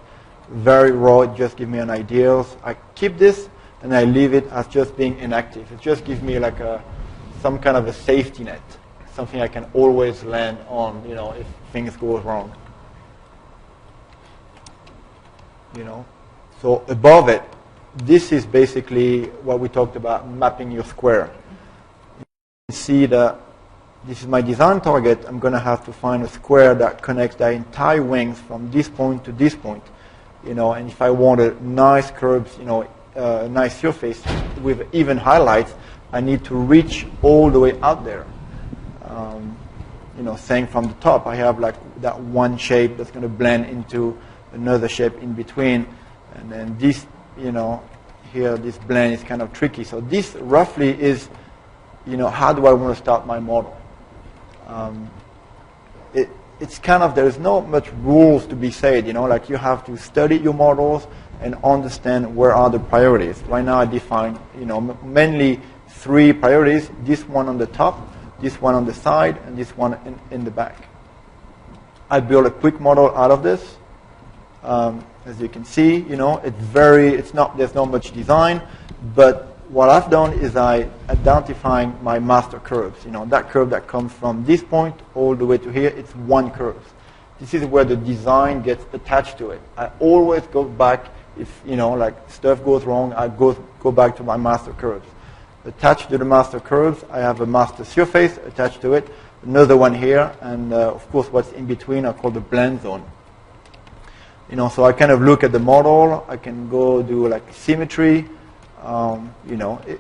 Very raw. It just gives me an idea. I keep this and I leave it as just being inactive. It just gives me like some kind of a safety net, something I can always land on, if things go wrong. So above it, this is basically what we talked about, mapping your square. You can see that this is my design target. I'm going to have to find a square that connects the entire wings from this point to this point. And if I want a nice curves, a nice surface with even highlights, I need to reach all the way out there. Saying from the top, I have like that one shape that's going to blend into another shape in between. And then this, here, this blend is kind of tricky. So this roughly is, how do I want to start my model? It's kind of, there's not much rules to be said, like you have to study your models and understand where are the priorities. Right now I define, mainly 3 priorities, this one on the top, this one on the side, and this one in the back. I build a quick model out of this. As you can see, there's not much design, but what I've done is I identifying my master curves. That curve that comes from this point all the way to here, it's one curve. This is where the design gets attached to it. I always go back if, like stuff goes wrong, I go back to my master curves. Attached to the master curves, I have a master surface attached to it, another one here, and of course what's in between are called the blend zone. So I kind of look at the model, I can go do like symmetry.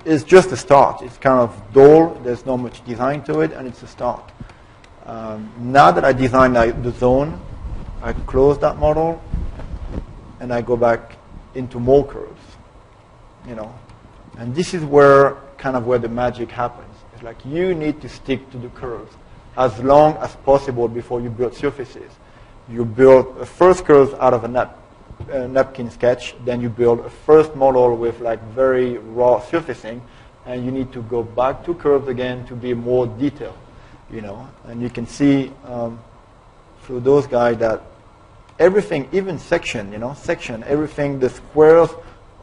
It's just a start. It's kind of dull. There's not much design to it, and it's a start. Now that I designed the zone, I close that model, and I go back into more curves. And this is where the magic happens. It's like you need to stick to the curves as long as possible before you build surfaces. You build a first curve out of a napkin sketch, then you build a first model with like very raw surfacing, and you need to go back to curves again to be more detailed, And you can see through those guys that everything, even section, everything, the squares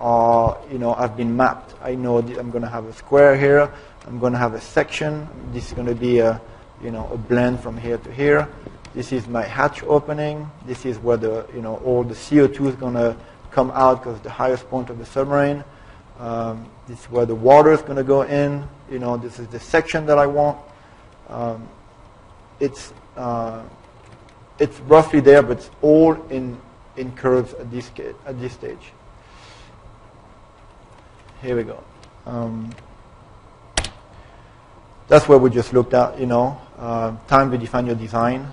are, have been mapped. I know I'm going to have a square here. I'm going to have a section. This is going to be a blend from here to here. This is my hatch opening. This is where all the CO2 is going to come out because it's the highest point of the submarine. This is where the water is going to go in. This is the section that I want. It's roughly there, but it's all in curves at this stage. Here we go. That's where we just looked at, time to define your design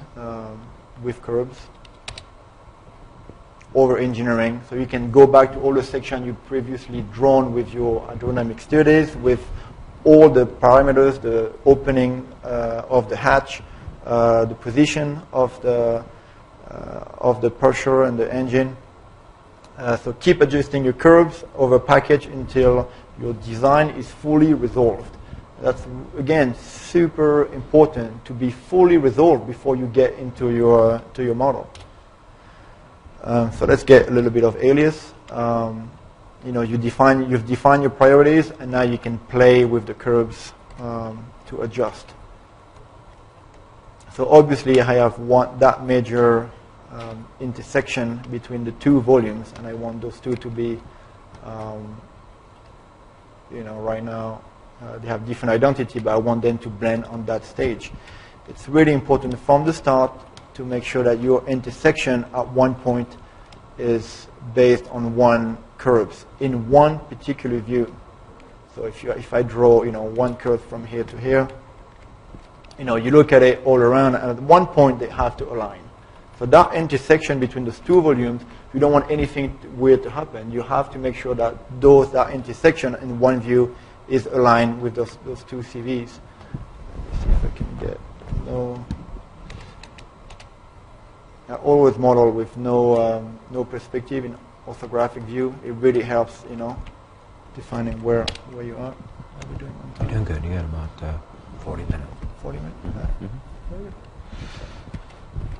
with curves. Over engineering, so you can go back to all the section you previously drawn with your aerodynamic studies, with all the parameters, the opening of the hatch, the position of the pressure and the engine. So keep adjusting your curves over package until your design is fully resolved. That's, again, super important to be fully resolved before you get into your model. So let's get a little bit of Alias. You've defined your priorities, and now you can play with the curves to adjust. So obviously I have that major intersection between the two volumes, and I want those two to be, right now they have different identity, but I want them to blend on that stage. It's really important from the start to make sure that your intersection at one point is based on one curve in one particular view. So if I draw, one curve from here to here, you look at it all around, and at one point they have to align. So that intersection between those two volumes, you don't want anything weird to happen. You have to make sure that that intersection in one view is aligned with those two CVs. Let me see if I can get I always model with no perspective in orthographic view. It really helps, defining where you are. How are we doing on time? You're doing good. You got about 40 minutes. 40 minutes? Mm-hmm.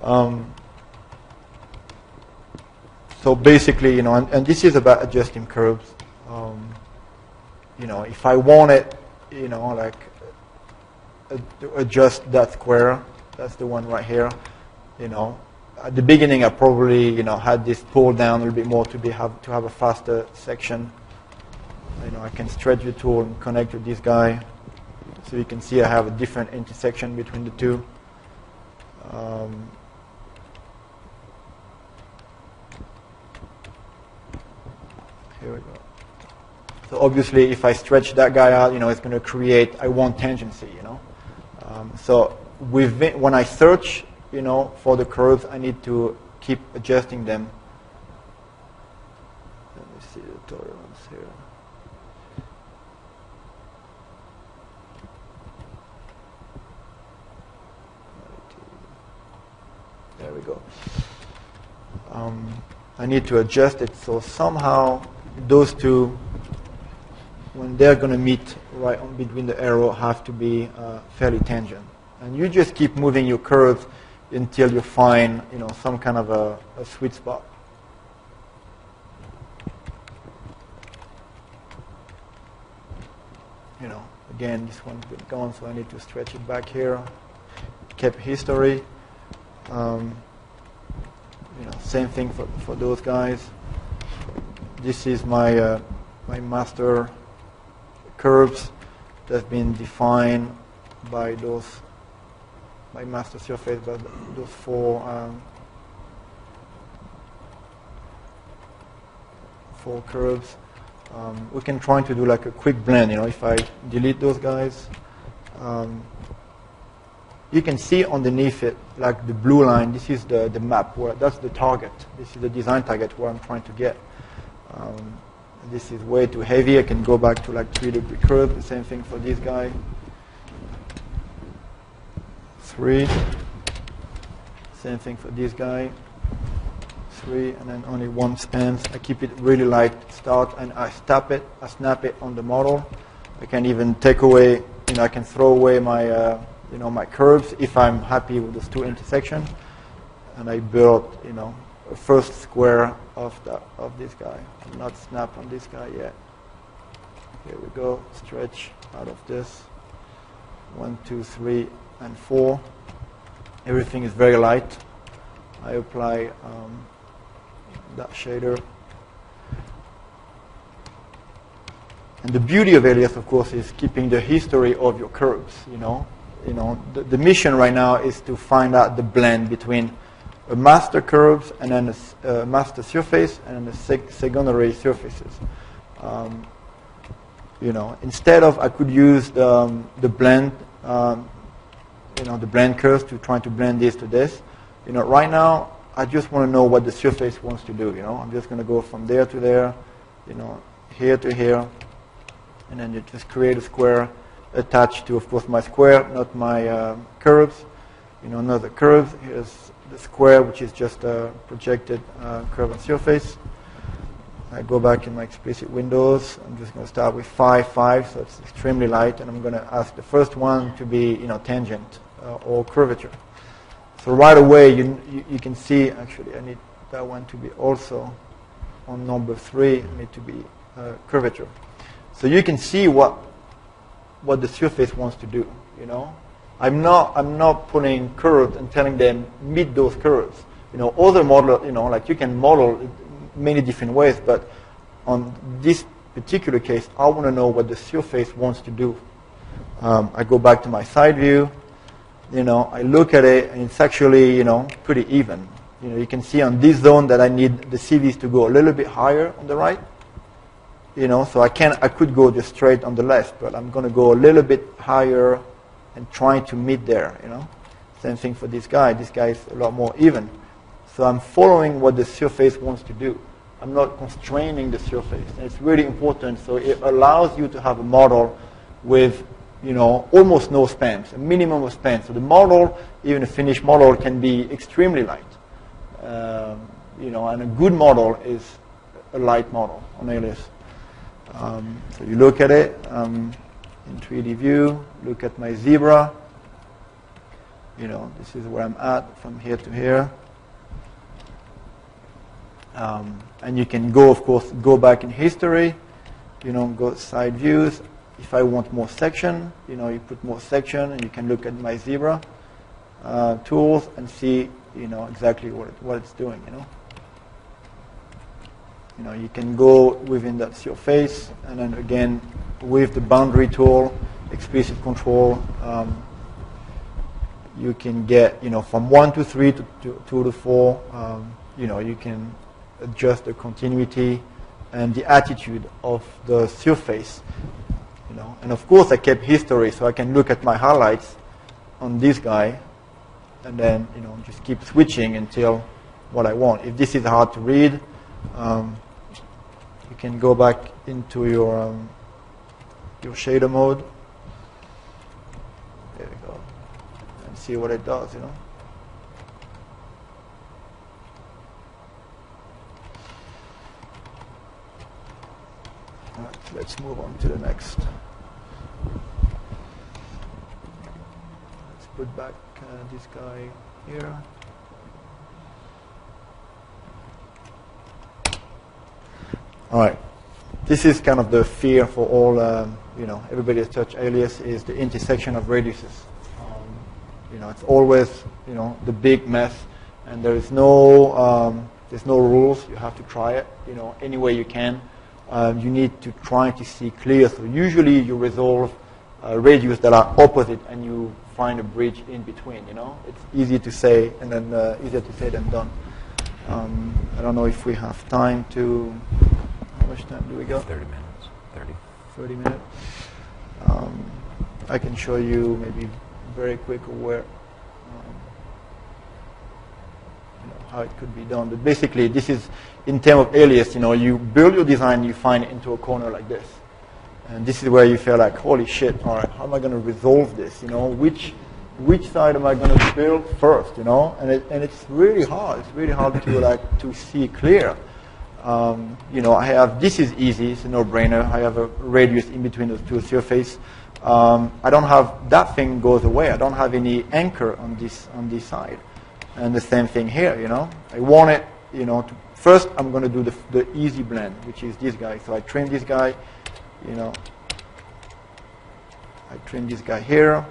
Mm-hmm. So basically, and this is about adjusting curves. If I want it, to adjust that square, that's the one right here, At the beginning, I probably, had this pulled down a little bit more to have a faster section. I can stretch the tool and connect to this guy. So you can see I have a different intersection between the two. Here we go. So obviously, if I stretch that guy out, it's going to create, I want tangency, So when I search, for the curves, I need to keep adjusting them. Let me see the tolerance here. There we go. I need to adjust it so somehow those two, when they're going to meet right on between the arrow, have to be fairly tangent. And you just keep moving your curves until you find, some kind of a sweet spot. Again, this one's been gone, so I need to stretch it back here. Kept history. Same thing for those guys. This is my master curves that's been defined by my master surface, by those four curves. We can try to do like a quick blend. If I delete those guys, you can see underneath it, like the blue line. This is the map that's the target. This is the design target where I'm trying to get. This is way too heavy. I can go back to like 3-degree curve. The same thing for this guy. 3. Same thing for this guy. 3, and then only one spans. I keep it really light start, and I snap it on the model. I can even take away, I can throw away my, my curves if I'm happy with those two intersections, and I build, a first square of this guy. I'm not snap on this guy yet. Here we go. Stretch out of this. 1, 2, 3, and 4. Everything is very light. I apply that shader. And the beauty of Alias, of course, is keeping the history of your curves. The mission right now is to find out the blend between a master curves and then a master surface and then the secondary surfaces. Instead of I could use the blend, the blend curves to try to blend this to this. Right now I just want to know what the surface wants to do. I'm just going to go from there to there, here to here, and then you just create a square attached to, of course, my square, not my curves. Another curve. Here's the square, which is just a projected curve and surface. I go back in my explicit windows. I'm just going to start with 5, 5, so it's extremely light, and I'm going to ask the first one to be, tangent or curvature. So right away, you can see, actually, I need that one to be also on number 3. I need to be curvature. So you can see what the surface wants to do. I'm not putting curves and telling them meet those curves. Other model, like you can model many different ways, but on this particular case, I want to know what the surface wants to do. I go back to my side view. I look at it, and it's actually, pretty even. You can see on this zone that I need the CVs to go a little bit higher on the right. So I could go just straight on the left, but I'm going to go a little bit higher and trying to meet there. Same thing for this guy. This guy is a lot more even. So I'm following what the surface wants to do. I'm not constraining the surface. And it's really important. So it allows you to have a model with, almost no spans, a minimum of spans. So the model, even a finished model, can be extremely light. And a good model is a light model on Alias. So you look at it in 3D view, look at my zebra. This is where I'm at from here to here. And you can go, of course, go back in history, go side views. If I want more section, you put more section, and you can look at my zebra tools and see, exactly what it's doing, You can go within that surface, and then again, with the boundary tool, explicit control, you can get, from 1 to 3 to 2 to 4, you can adjust the continuity and the attitude of the surface, And of course, I kept history, so I can look at my highlights on this guy, and then, just keep switching until what I want. If this is hard to read, you can go back into your shader mode. There we go, and see what it does, All right, let's move on to the next. Let's put back this guy here. All right, this is kind of the fear for all, everybody has touched Alias, is the intersection of radiuses. It's always, the big mess, and there's no rules. You have to try it, any way you can. You need to try to see clear. So usually you resolve radius that are opposite, and you find a bridge in between. It's easy to say, and then easier to say than done. I don't know if we have time to. How much time do we got? 30 minutes. 30 minutes. I can show you maybe very quick where how it could be done. But basically, this is in terms of Alias. You build your design, you find it into a corner like this, and this is where you feel like, holy shit! All right, how am I going to resolve this? Which side am I going to build first? And it's really hard. It's really hard to see clear. I have, this is easy, it's a no-brainer. I have a radius in between those two surfaces. I don't have, that thing goes away. I don't have any anchor on this side. And the same thing here, I want it, first I'm going to do the easy blend, which is this guy. So I trim this guy, I trim this guy here.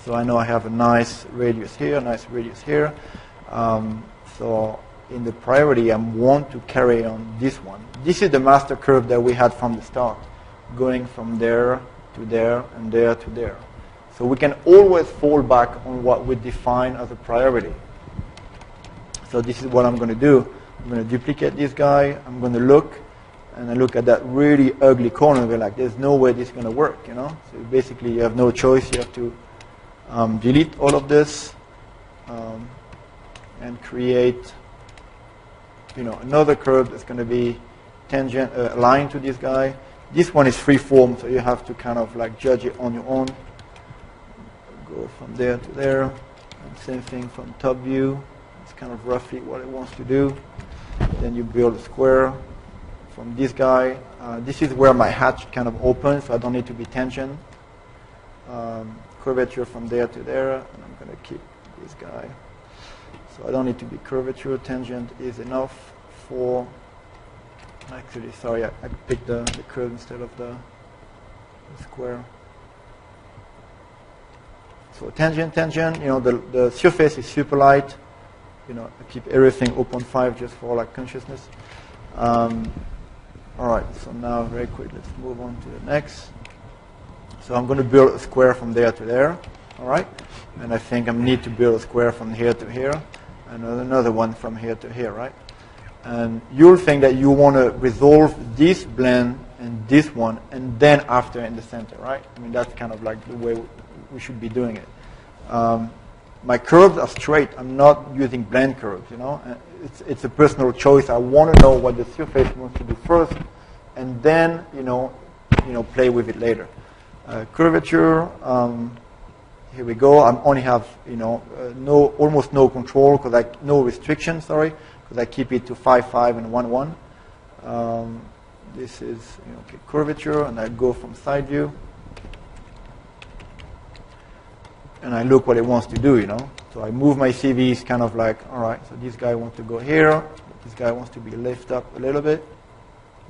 So I know I have a nice radius here, nice radius here. So in the priority, I want to carry on this one. This is the master curve that we had from the start, going from there to there and there to there. So we can always fall back on what we define as a priority. So this is what I'm going to do. I'm going to duplicate this guy. I'm going to look, and I look at that really ugly corner, and we're like, there's no way this is going to work, So basically, you have no choice. You have to delete all of this and create another curve that's going to be tangent aligned to this guy. This one is free form, so you have to kind of judge it on your own. Go from there to there, and same thing from top view. It's kind of roughly what it wants to do. Then you build a square from this guy. This is where my hatch kind of opens, so I don't need to be tangent. Curvature from there to there, and I'm going to keep this guy. So I don't need to be curvature. Tangent is enough for, actually, sorry, I picked the curve instead of the square. So tangent, the surface is super light. I keep everything 0.5 just for like consciousness. All right, so now very quick, let's move on to the next. So I'm going to build a square from there to there, all right? And I think I need to build a square from here to here, and another one from here to here, right? And you'll think that you want to resolve this blend and this one, and then after in the center, right? I mean, that's kind of like the way we should be doing it. My curves are straight. I'm not using blend curves, It's a personal choice. I want to know what the surface wants to do first, and then, play with it later. Curvature, here we go. I only have, almost no control, no restriction, sorry, because I keep it to 5.5 and 1.1. This is curvature, and I go from side view. And I look what it wants to do, So I move my CVs kind of like, all right, so this guy wants to go here. This guy wants to be lifted up a little bit.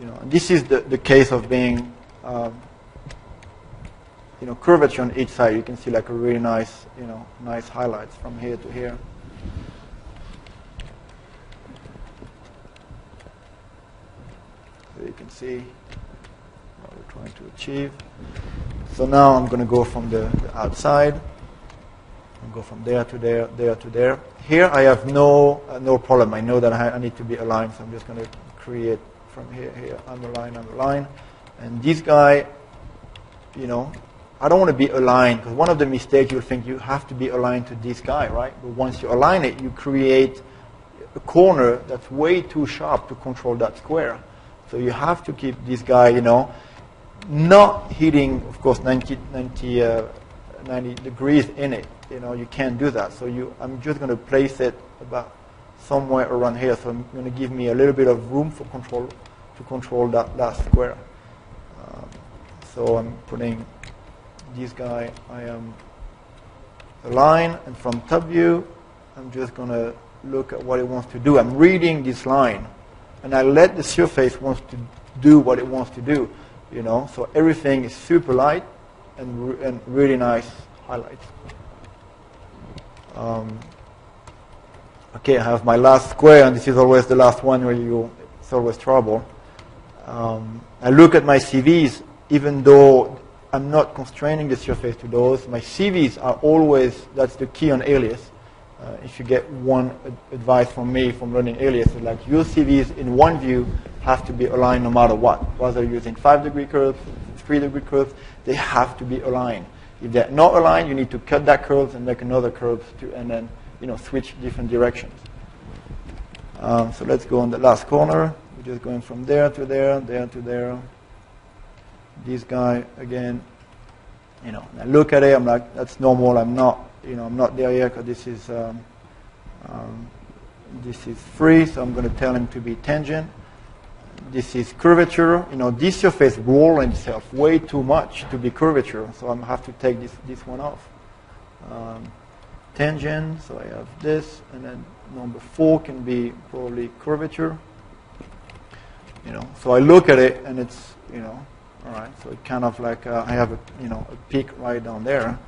And this is the case of being, curvature on each side. You can see like a really nice, nice highlights from here to here. So you can see what we're trying to achieve. So now I'm going to go from the outside. And go from there to there, there to there. Here I have no problem. I know that I need to be aligned, so I'm just going to create from here, underline. And this guy, I don't want to be aligned, because one of the mistakes you'll think you have to be aligned to this guy, right? But once you align it, you create a corner that's way too sharp to control that square. So you have to keep this guy, not hitting, of course, 90 degrees in it. You can't do that. So I'm just going to place it about somewhere around here. So I'm going to give me a little bit of room for control to control that square. So I'm putting this guy. I am align, and from top view, I'm just going to look at what it wants to do. I'm reading this line, and I let the surface wants to do what it wants to do. So everything is super light and really nice highlights. Okay, I have my last square, and this is always the last one where it's always trouble. I look at my CVs, even though I'm not constraining the surface to those. My CVs are always, that's the key on Alias. If you get one advice from me from learning Alias, it's like your CVs in one view have to be aligned no matter what. Whether you're using 5-degree curves, 3-degree curves, they have to be aligned. If they're not aligned, you need to cut that curve and make another curve, and then switch different directions. So let's go on the last corner. We're just going from there to there, there to there. This guy again, I look at it. I'm like, that's normal. I'm not there yet, because this is free. So I'm going to tell him to be tangent. This is curvature. This surface rolls itself way too much to be curvature, so I'm have to take this one off. Tangent, so I have this, and then number 4 can be probably curvature. So I look at it, and it's all right. So it kind of like I have a peak right down there,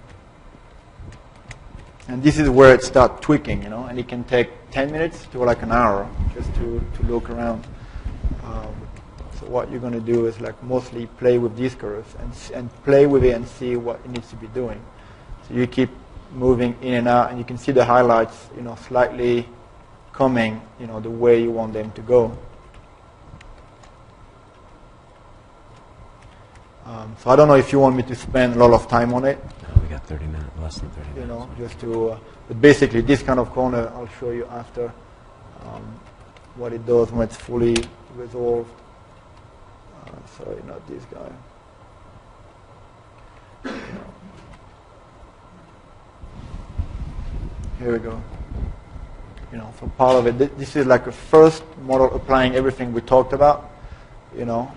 and this is where it starts tweaking. And it can take 10 minutes to like an hour just to look around. So what you're going to do is like mostly play with these curves and play with it and see what it needs to be doing. So you keep moving in and out, and you can see the highlights, slightly coming, the way you want them to go. So I don't know if you want me to spend a lot of time on it. No, we got 30 minutes, less than 30 minutes. Just to, but basically this kind of corner, I'll show you after what it does when it's fully resolved. Sorry, not this guy. Here we go. For part of it, this is like a first model applying everything we talked about.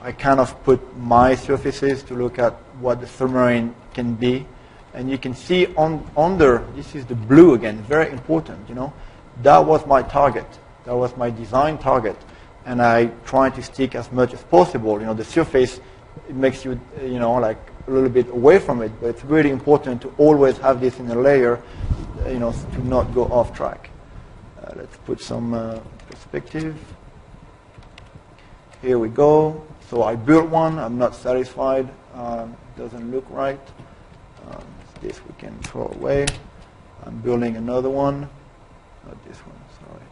I kind of put my surfaces to look at what the submarine can be. And you can see under, this is the blue again, very important, That was my target. That was my design target. And I try to stick as much as possible. The surface, it makes you, like little bit away from it, but it's really important to always have this in a layer, to not go off track. Let's put some perspective. Here we go. So I built one. I'm not satisfied. Doesn't look right. This we can throw away. I'm building another one. Not this one, sorry.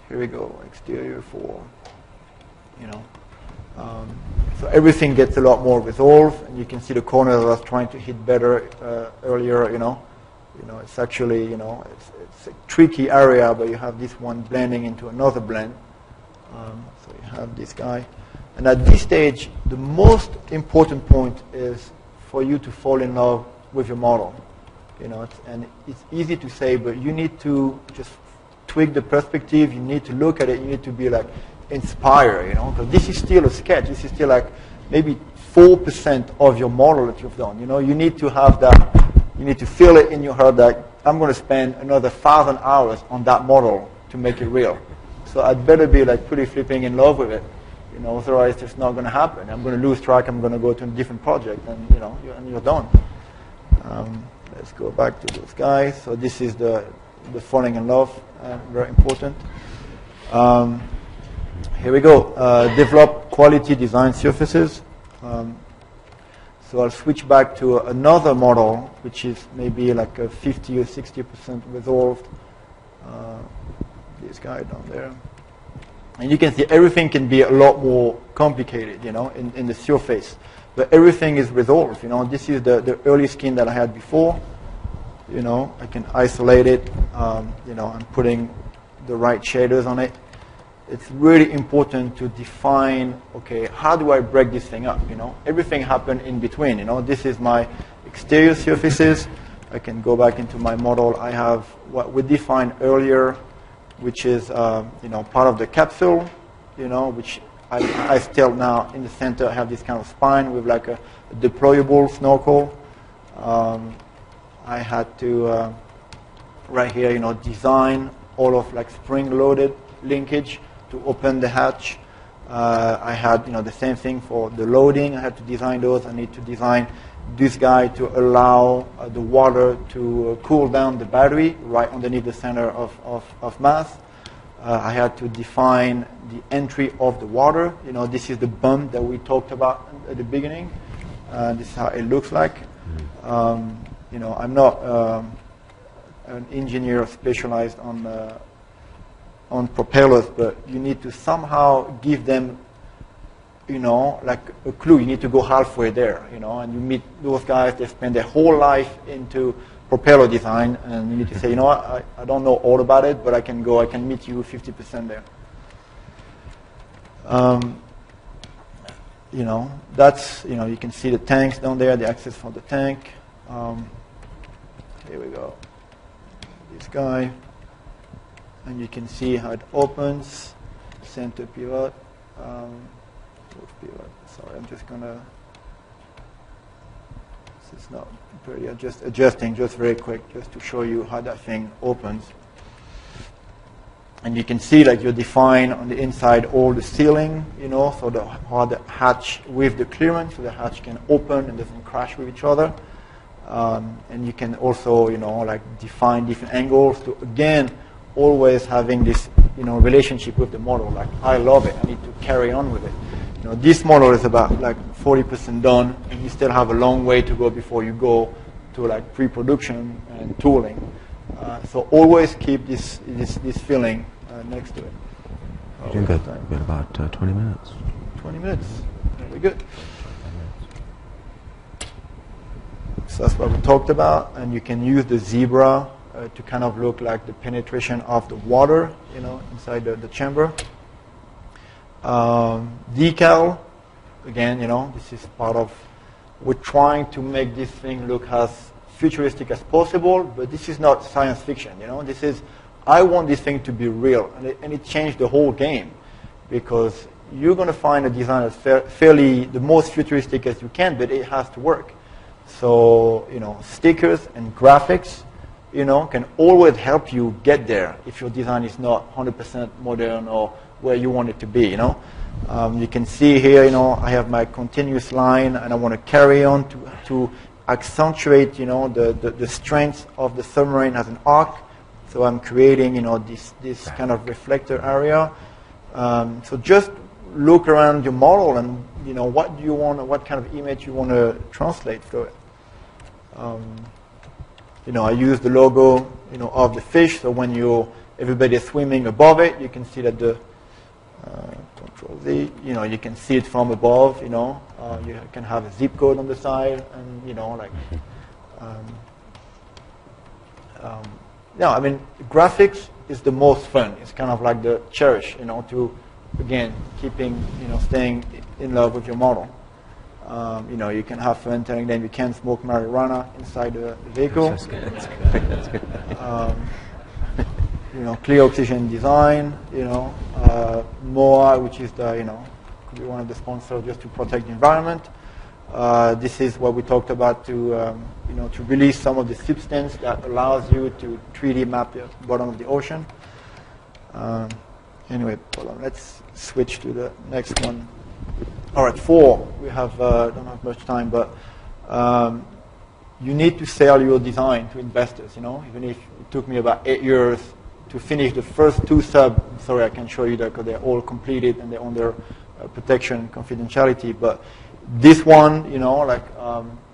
Here we go, exterior 4. So everything gets a lot more resolved, and you can see the corners I was trying to hit better earlier. It's actually it's a tricky area, but you have this one blending into another blend. So you have this guy, and at this stage, the most important point is for you to fall in love with your model. And it's easy to say, but you need to just tweak the perspective. You need to look at it. You need to be like inspired, because this is still a sketch. This is still like maybe 4% of your model that you've done. You need to have that. You need to feel it in your heart that I'm going to spend another 1,000 hours on that model to make it real. So I'd better be like pretty flipping in love with it. Otherwise it's not going to happen. I'm going to lose track. I'm going to go to a different project, and you're done. Let's go back to those guys. So this is the falling in love, very important. Here we go. Develop quality design surfaces. So I'll switch back to another model, which is maybe like a 50 or 60% resolved. This guy down there. And you can see everything can be a lot more complicated, in the surface. But everything is resolved, This is the early skin that I had before. I can isolate it. I'm putting the right shaders on it. It's really important to define, okay, how do I break this thing up, Everything happened in between, This is my exterior surfaces. I can go back into my model. I have what we defined earlier, which is, part of the capsule, which I still now in the center I have this kind of spine with like a deployable snorkel. I had to, right here, design all of like spring-loaded linkage to open the hatch. I had, the same thing for the loading. I had to design those. I need to design this guy to allow the water to cool down the battery right underneath the center of mass. I had to define the entry of the water. This is the bump that we talked about at the beginning. This is how it looks like. I'm not an engineer specialized on propellers, but you need to somehow give them, like a clue. You need to go halfway there, and you meet those guys, they spend their whole life into propeller design, and you need to say, I don't know all about it, but I can meet you 50% there. That's, you can see the tanks down there, the access for the tank. Here we go. This guy. And you can see how it opens, center pivot, pivot. Sorry, I'm just gonna, this is not pretty, I'm just adjusting just very quick just to show you how that thing opens. And you can see like you define on the inside all the sealing, so how the hatch with the clearance, so the hatch can open and doesn't crash with each other. And you can also, like define different angles to, again, always having this, relationship with the model. Like, I love it. I need to carry on with it. This model is about like 40% done, and you still have a long way to go before you go to like pre-production and tooling. So always keep this feeling next to it. You're doing good. We've got about 20 minutes. 20 minutes. Very good. So that's what we talked about, and you can use the zebra to kind of look like the penetration of the water, inside the chamber. Decal, again, this is part of, we're trying to make this thing look as futuristic as possible, but this is not science fiction, This is, I want this thing to be real, and it changed the whole game, because you're going to find a design that's fairly the most futuristic as you can, but it has to work. So, stickers and graphics, can always help you get there if your design is not 100% modern or where you want it to be, You can see here, I have my continuous line, and I want to carry on to accentuate, the strength of the submarine as an arc. So I'm creating, this kind of reflector area. So just look around your model, and what do you want, what kind of image you want to translate through it. I use the logo, of the fish. So when everybody is swimming above it, you can see that the Control Z, you can see it from above. You can have a zip code on the side, and I mean, graphics is the most fun. It's kind of like the cherish, to again keeping, staying in love with your model. You can have fun telling them you can't smoke marijuana inside the vehicle. That's good. That's good. Clear oxygen design. MOA, which is could be one of the sponsors just to protect the environment. This is what we talked about to release some of the substance that allows you to 3D map the bottom of the ocean. Anyway, hold on. Let's switch to the next one. All right, 4. We have don't have much time, but you need to sell your design to investors. Even if it took me about 8 years to finish the first 2 sub. Sorry, I can show you that because they're all completed and they're under protection, confidentiality. But this one,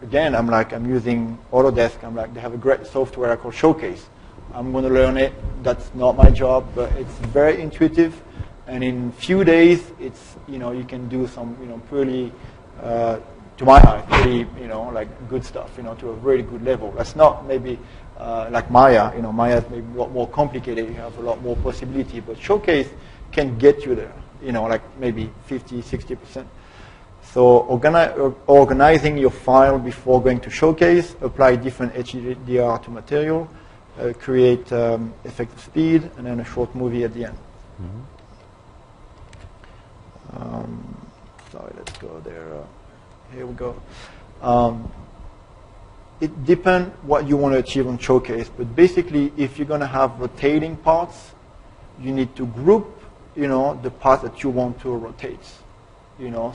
again, I'm using Autodesk. They have a great software called Showcase. I'm going to learn it. That's not my job, but it's very intuitive. And in few days, it's you can do some pretty, to my eye, pretty good stuff. To a really good level. That's not maybe like Maya. Maya is maybe a lot more complicated. You have a lot more possibility, but Showcase can get you there. Maybe 50, 60%. So organizing your file before going to Showcase, apply different HDR to material, create effective speed, and then a short movie at the end. Mm-hmm. Sorry, let's go there. Here we go. It depends what you want to achieve on Showcase, but basically, if you're going to have rotating parts, you need to group, the parts that you want to rotate.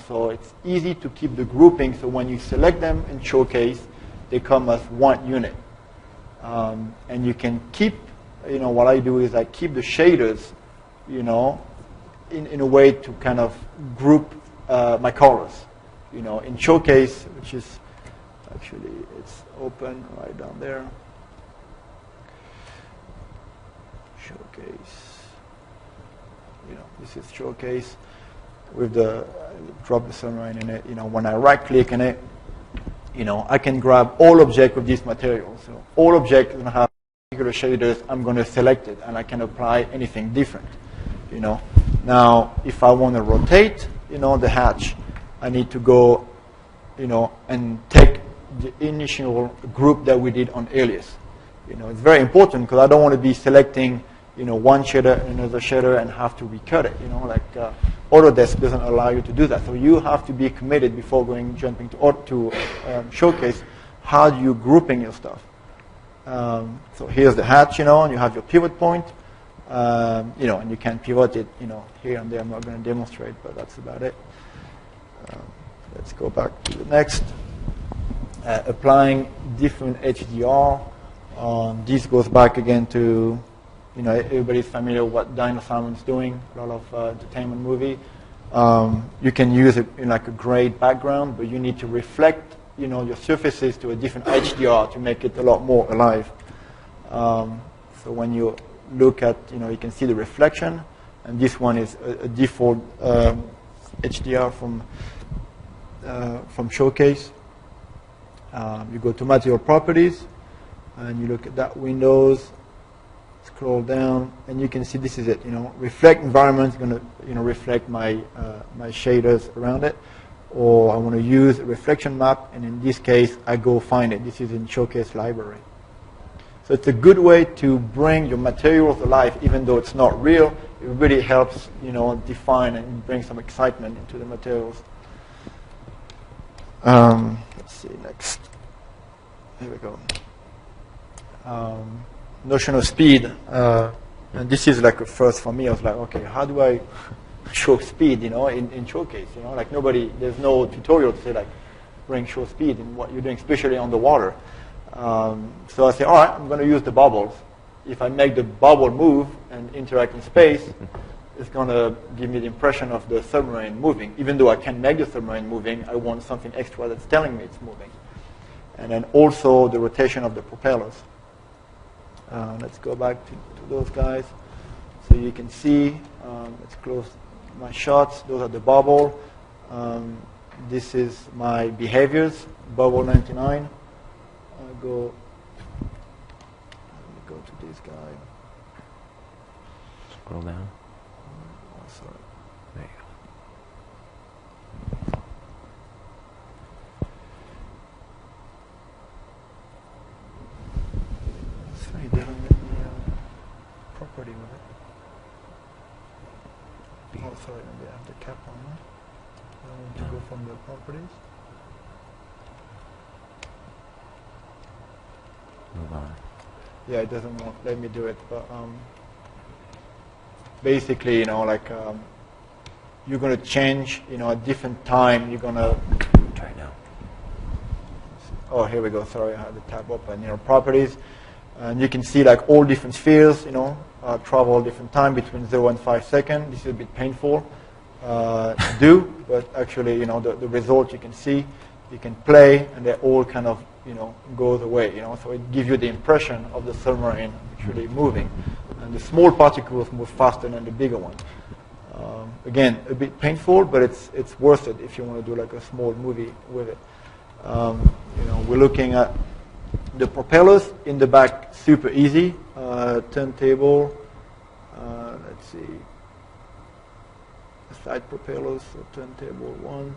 So it's easy to keep the grouping. So when you select them in Showcase, they come as one unit, and you can keep. What I do is I keep the shaders, in a way to kind of group my colors. In Showcase, which is actually it's open right down there. Showcase. This is Showcase with the drop the submarine in it. When I right click on it, I can grab all object with this material. So all object is going to have particular shaders. I'm going to select it, and I can apply anything different. Now, if I want to rotate, the hatch, I need to go, and take the initial group that we did on Alias. It's very important because I don't want to be selecting, one shader and another shader and have to recut it. Autodesk doesn't allow you to do that. So you have to be committed before jumping to Showcase. How do you grouping your stuff? So here's the hatch, and you have your pivot point. And you can pivot it, here and there. I'm not going to demonstrate, but that's about it. Let's go back to the next. Applying different HDR. This goes back again to, everybody's familiar with what Dino Simon's doing, a lot of entertainment movie. You can use it in a gray background, but you need to reflect, your surfaces to a different HDR to make it a lot more alive. So when you look at, you can see the reflection, and this one is a default HDR from Showcase. You go to Material Properties, and you look at that Windows, scroll down, and you can see this is it. Reflect environment is going to, reflect my my shaders around it, or I want to use a reflection map, and in this case, I go find it. This is in Showcase Library. So it's a good way to bring your materials alive, even though it's not real. It really helps, define and bring some excitement into the materials. Let's see, next. Here we go. Notion of speed. And this is like a first for me. I was like, okay, how do I show speed, in Showcase, like there's no tutorial to say like bring show speed in what you're doing, especially on the water. So I say, all right, I'm going to use the bubbles. If I make the bubble move and interact in space, it's going to give me the impression of the submarine moving. Even though I can make the submarine moving, I want something extra that's telling me it's moving. And then also the rotation of the propellers. Let's go back to those guys. So you can see, let's close my shots. Those are the bubble. This is my behaviors, bubble 99. Let me go to this guy. Scroll down. Oh, sorry. There you go. So he doesn't let me property with it. Oh, sorry, maybe I have the cap on. I want to go from the properties. Move on. Yeah, it doesn't let me do it, but basically, you're going to change, at different time. You're going to Try it now. Oh, here we go. Sorry, I had the tab open. Properties, and you can see like all different spheres. Travel different time between 0 and 5 seconds. This is a bit painful to do, but actually, the result you can see. You can play, and they all kind of, goes away. So it gives you the impression of the submarine actually moving, and the small particles move faster than the bigger one. Again, a bit painful, but it's worth it if you want to do like a small movie with it. We're looking at the propellers in the back, super easy. Turntable, let's see, side propellers, so turntable 1.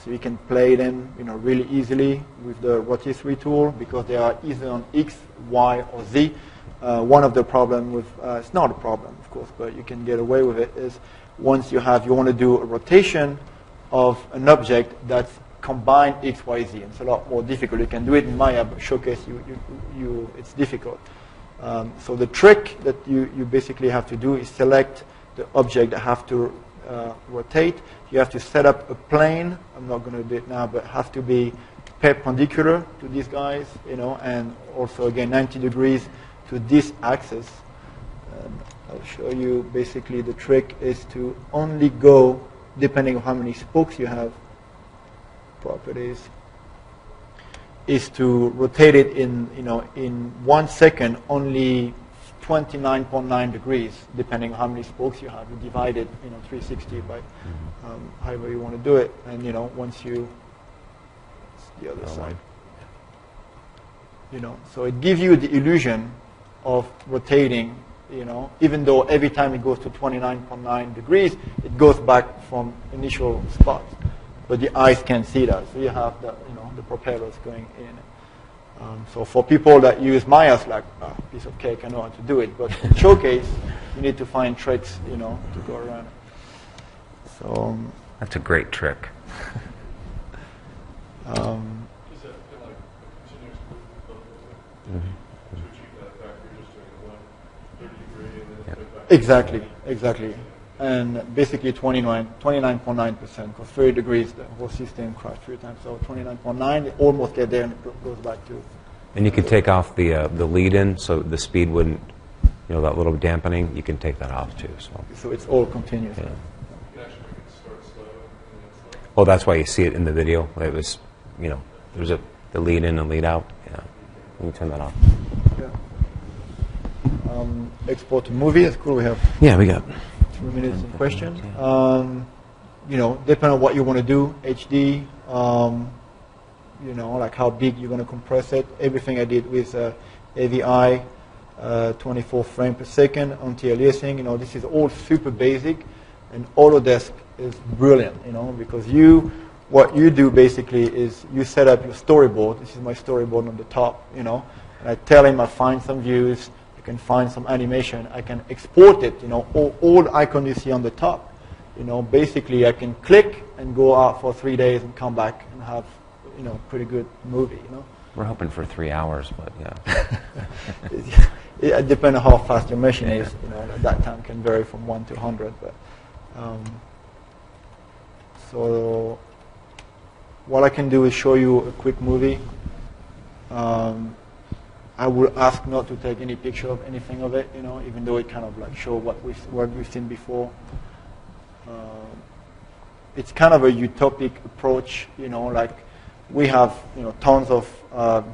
So you can play them, really easily with the rotisserie tool because they are either on X, Y, or Z. One of the problem with, it's not a problem, of course, but you can get away with it, is once you want to do a rotation of an object that's combined X, Y, Z. It's a lot more difficult. You can do it in Maya, but Showcase, it's difficult. So the trick that you basically have to do is select the object that have to rotate. You have to set up a plane. I'm not going to do it now, but have to be perpendicular to these guys, and also again 90 degrees to this axis. I'll show you. Basically, the trick is to only go, depending on how many spokes you have, properties, is to rotate it in 1 second only 29.9 degrees, depending on how many spokes you have. You divide it, 360 by however you want to do it, and once you, it's the other side. So it gives you the illusion of rotating. Even though every time it goes to 29.9 degrees, it goes back from initial spot, but the eyes can't see that. So you have the propellers going in. So for people that use Maya, it's like a piece of cake. I know how to do it, but in Showcase, you need to find tricks, to go around it. So that's a great trick. Exactly. And basically 29.9%, because 30 degrees, the whole system crashed 3 times. So 29.9, it almost get there, and it goes back to. And you can take off the lead-in, so the speed wouldn't, that little dampening, you can take that off too. So it's all continuous. Yeah. Well, that's why you see it in the video. It was, there's the lead-in and lead-out. Yeah, you can turn that off. Yeah. Export to movie. That's cool. We have. Yeah, we got 2 minutes in question. Depending on what you want to do, HD, like how big you're going to compress it. Everything I did with AVI, 24 frames per second, anti-aliasing. This is all super basic, and Autodesk is brilliant, because what you do basically is you set up your storyboard. This is my storyboard on the top, and I tell him I find some views. You can find some animation. I can export it, all the icon you see on the top. Basically I can click and go out for 3 days and come back and have, pretty good movie, We're hoping for 3 hours, but yeah. it depends on how fast your machine is. You know, that time can vary from 1 to 100. But so what I can do is show you a quick movie. I will ask not to take any picture of anything of it, you know, even though it kind of like show what we've seen before. It's kind of a utopic approach, you know, like we have, you know, tons of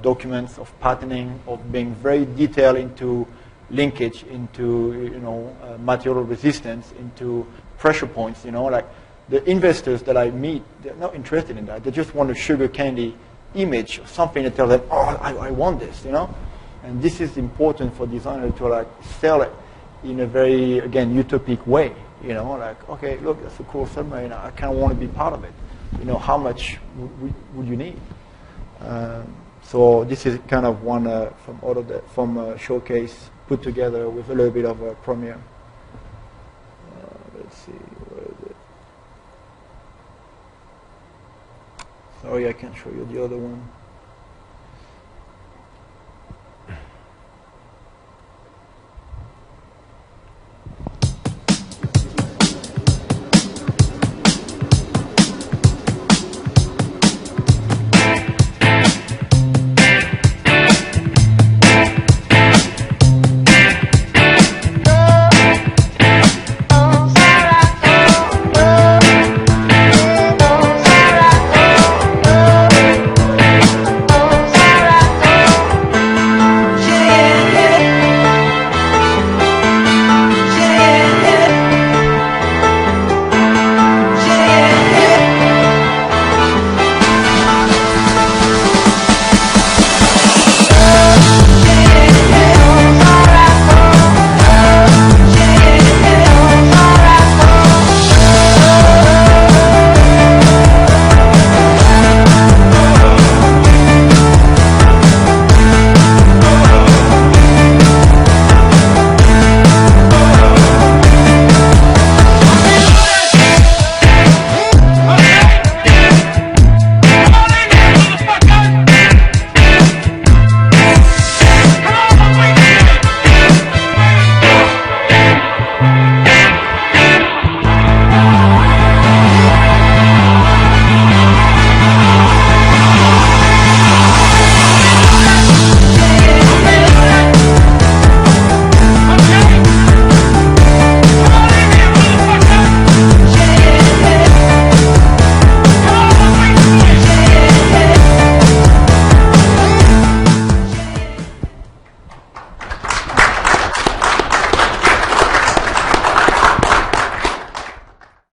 documents of patterning, of being very detailed into linkage, into, you know, material resistance, into pressure points, you know, like the investors that I meet, they're not interested in that. They just want a sugar candy image or something that tells them, oh, I want this, you know. And this is important for designers to like sell it in a very, again, utopic way. You know, like, okay, look, that's a cool submarine. I kind of want to be part of it. You know, how much would you need? So this is kind of one from Autodesk, from Showcase, put together with a little bit of a Premiere. Let's see, where is it? Sorry, I can't show you the other one.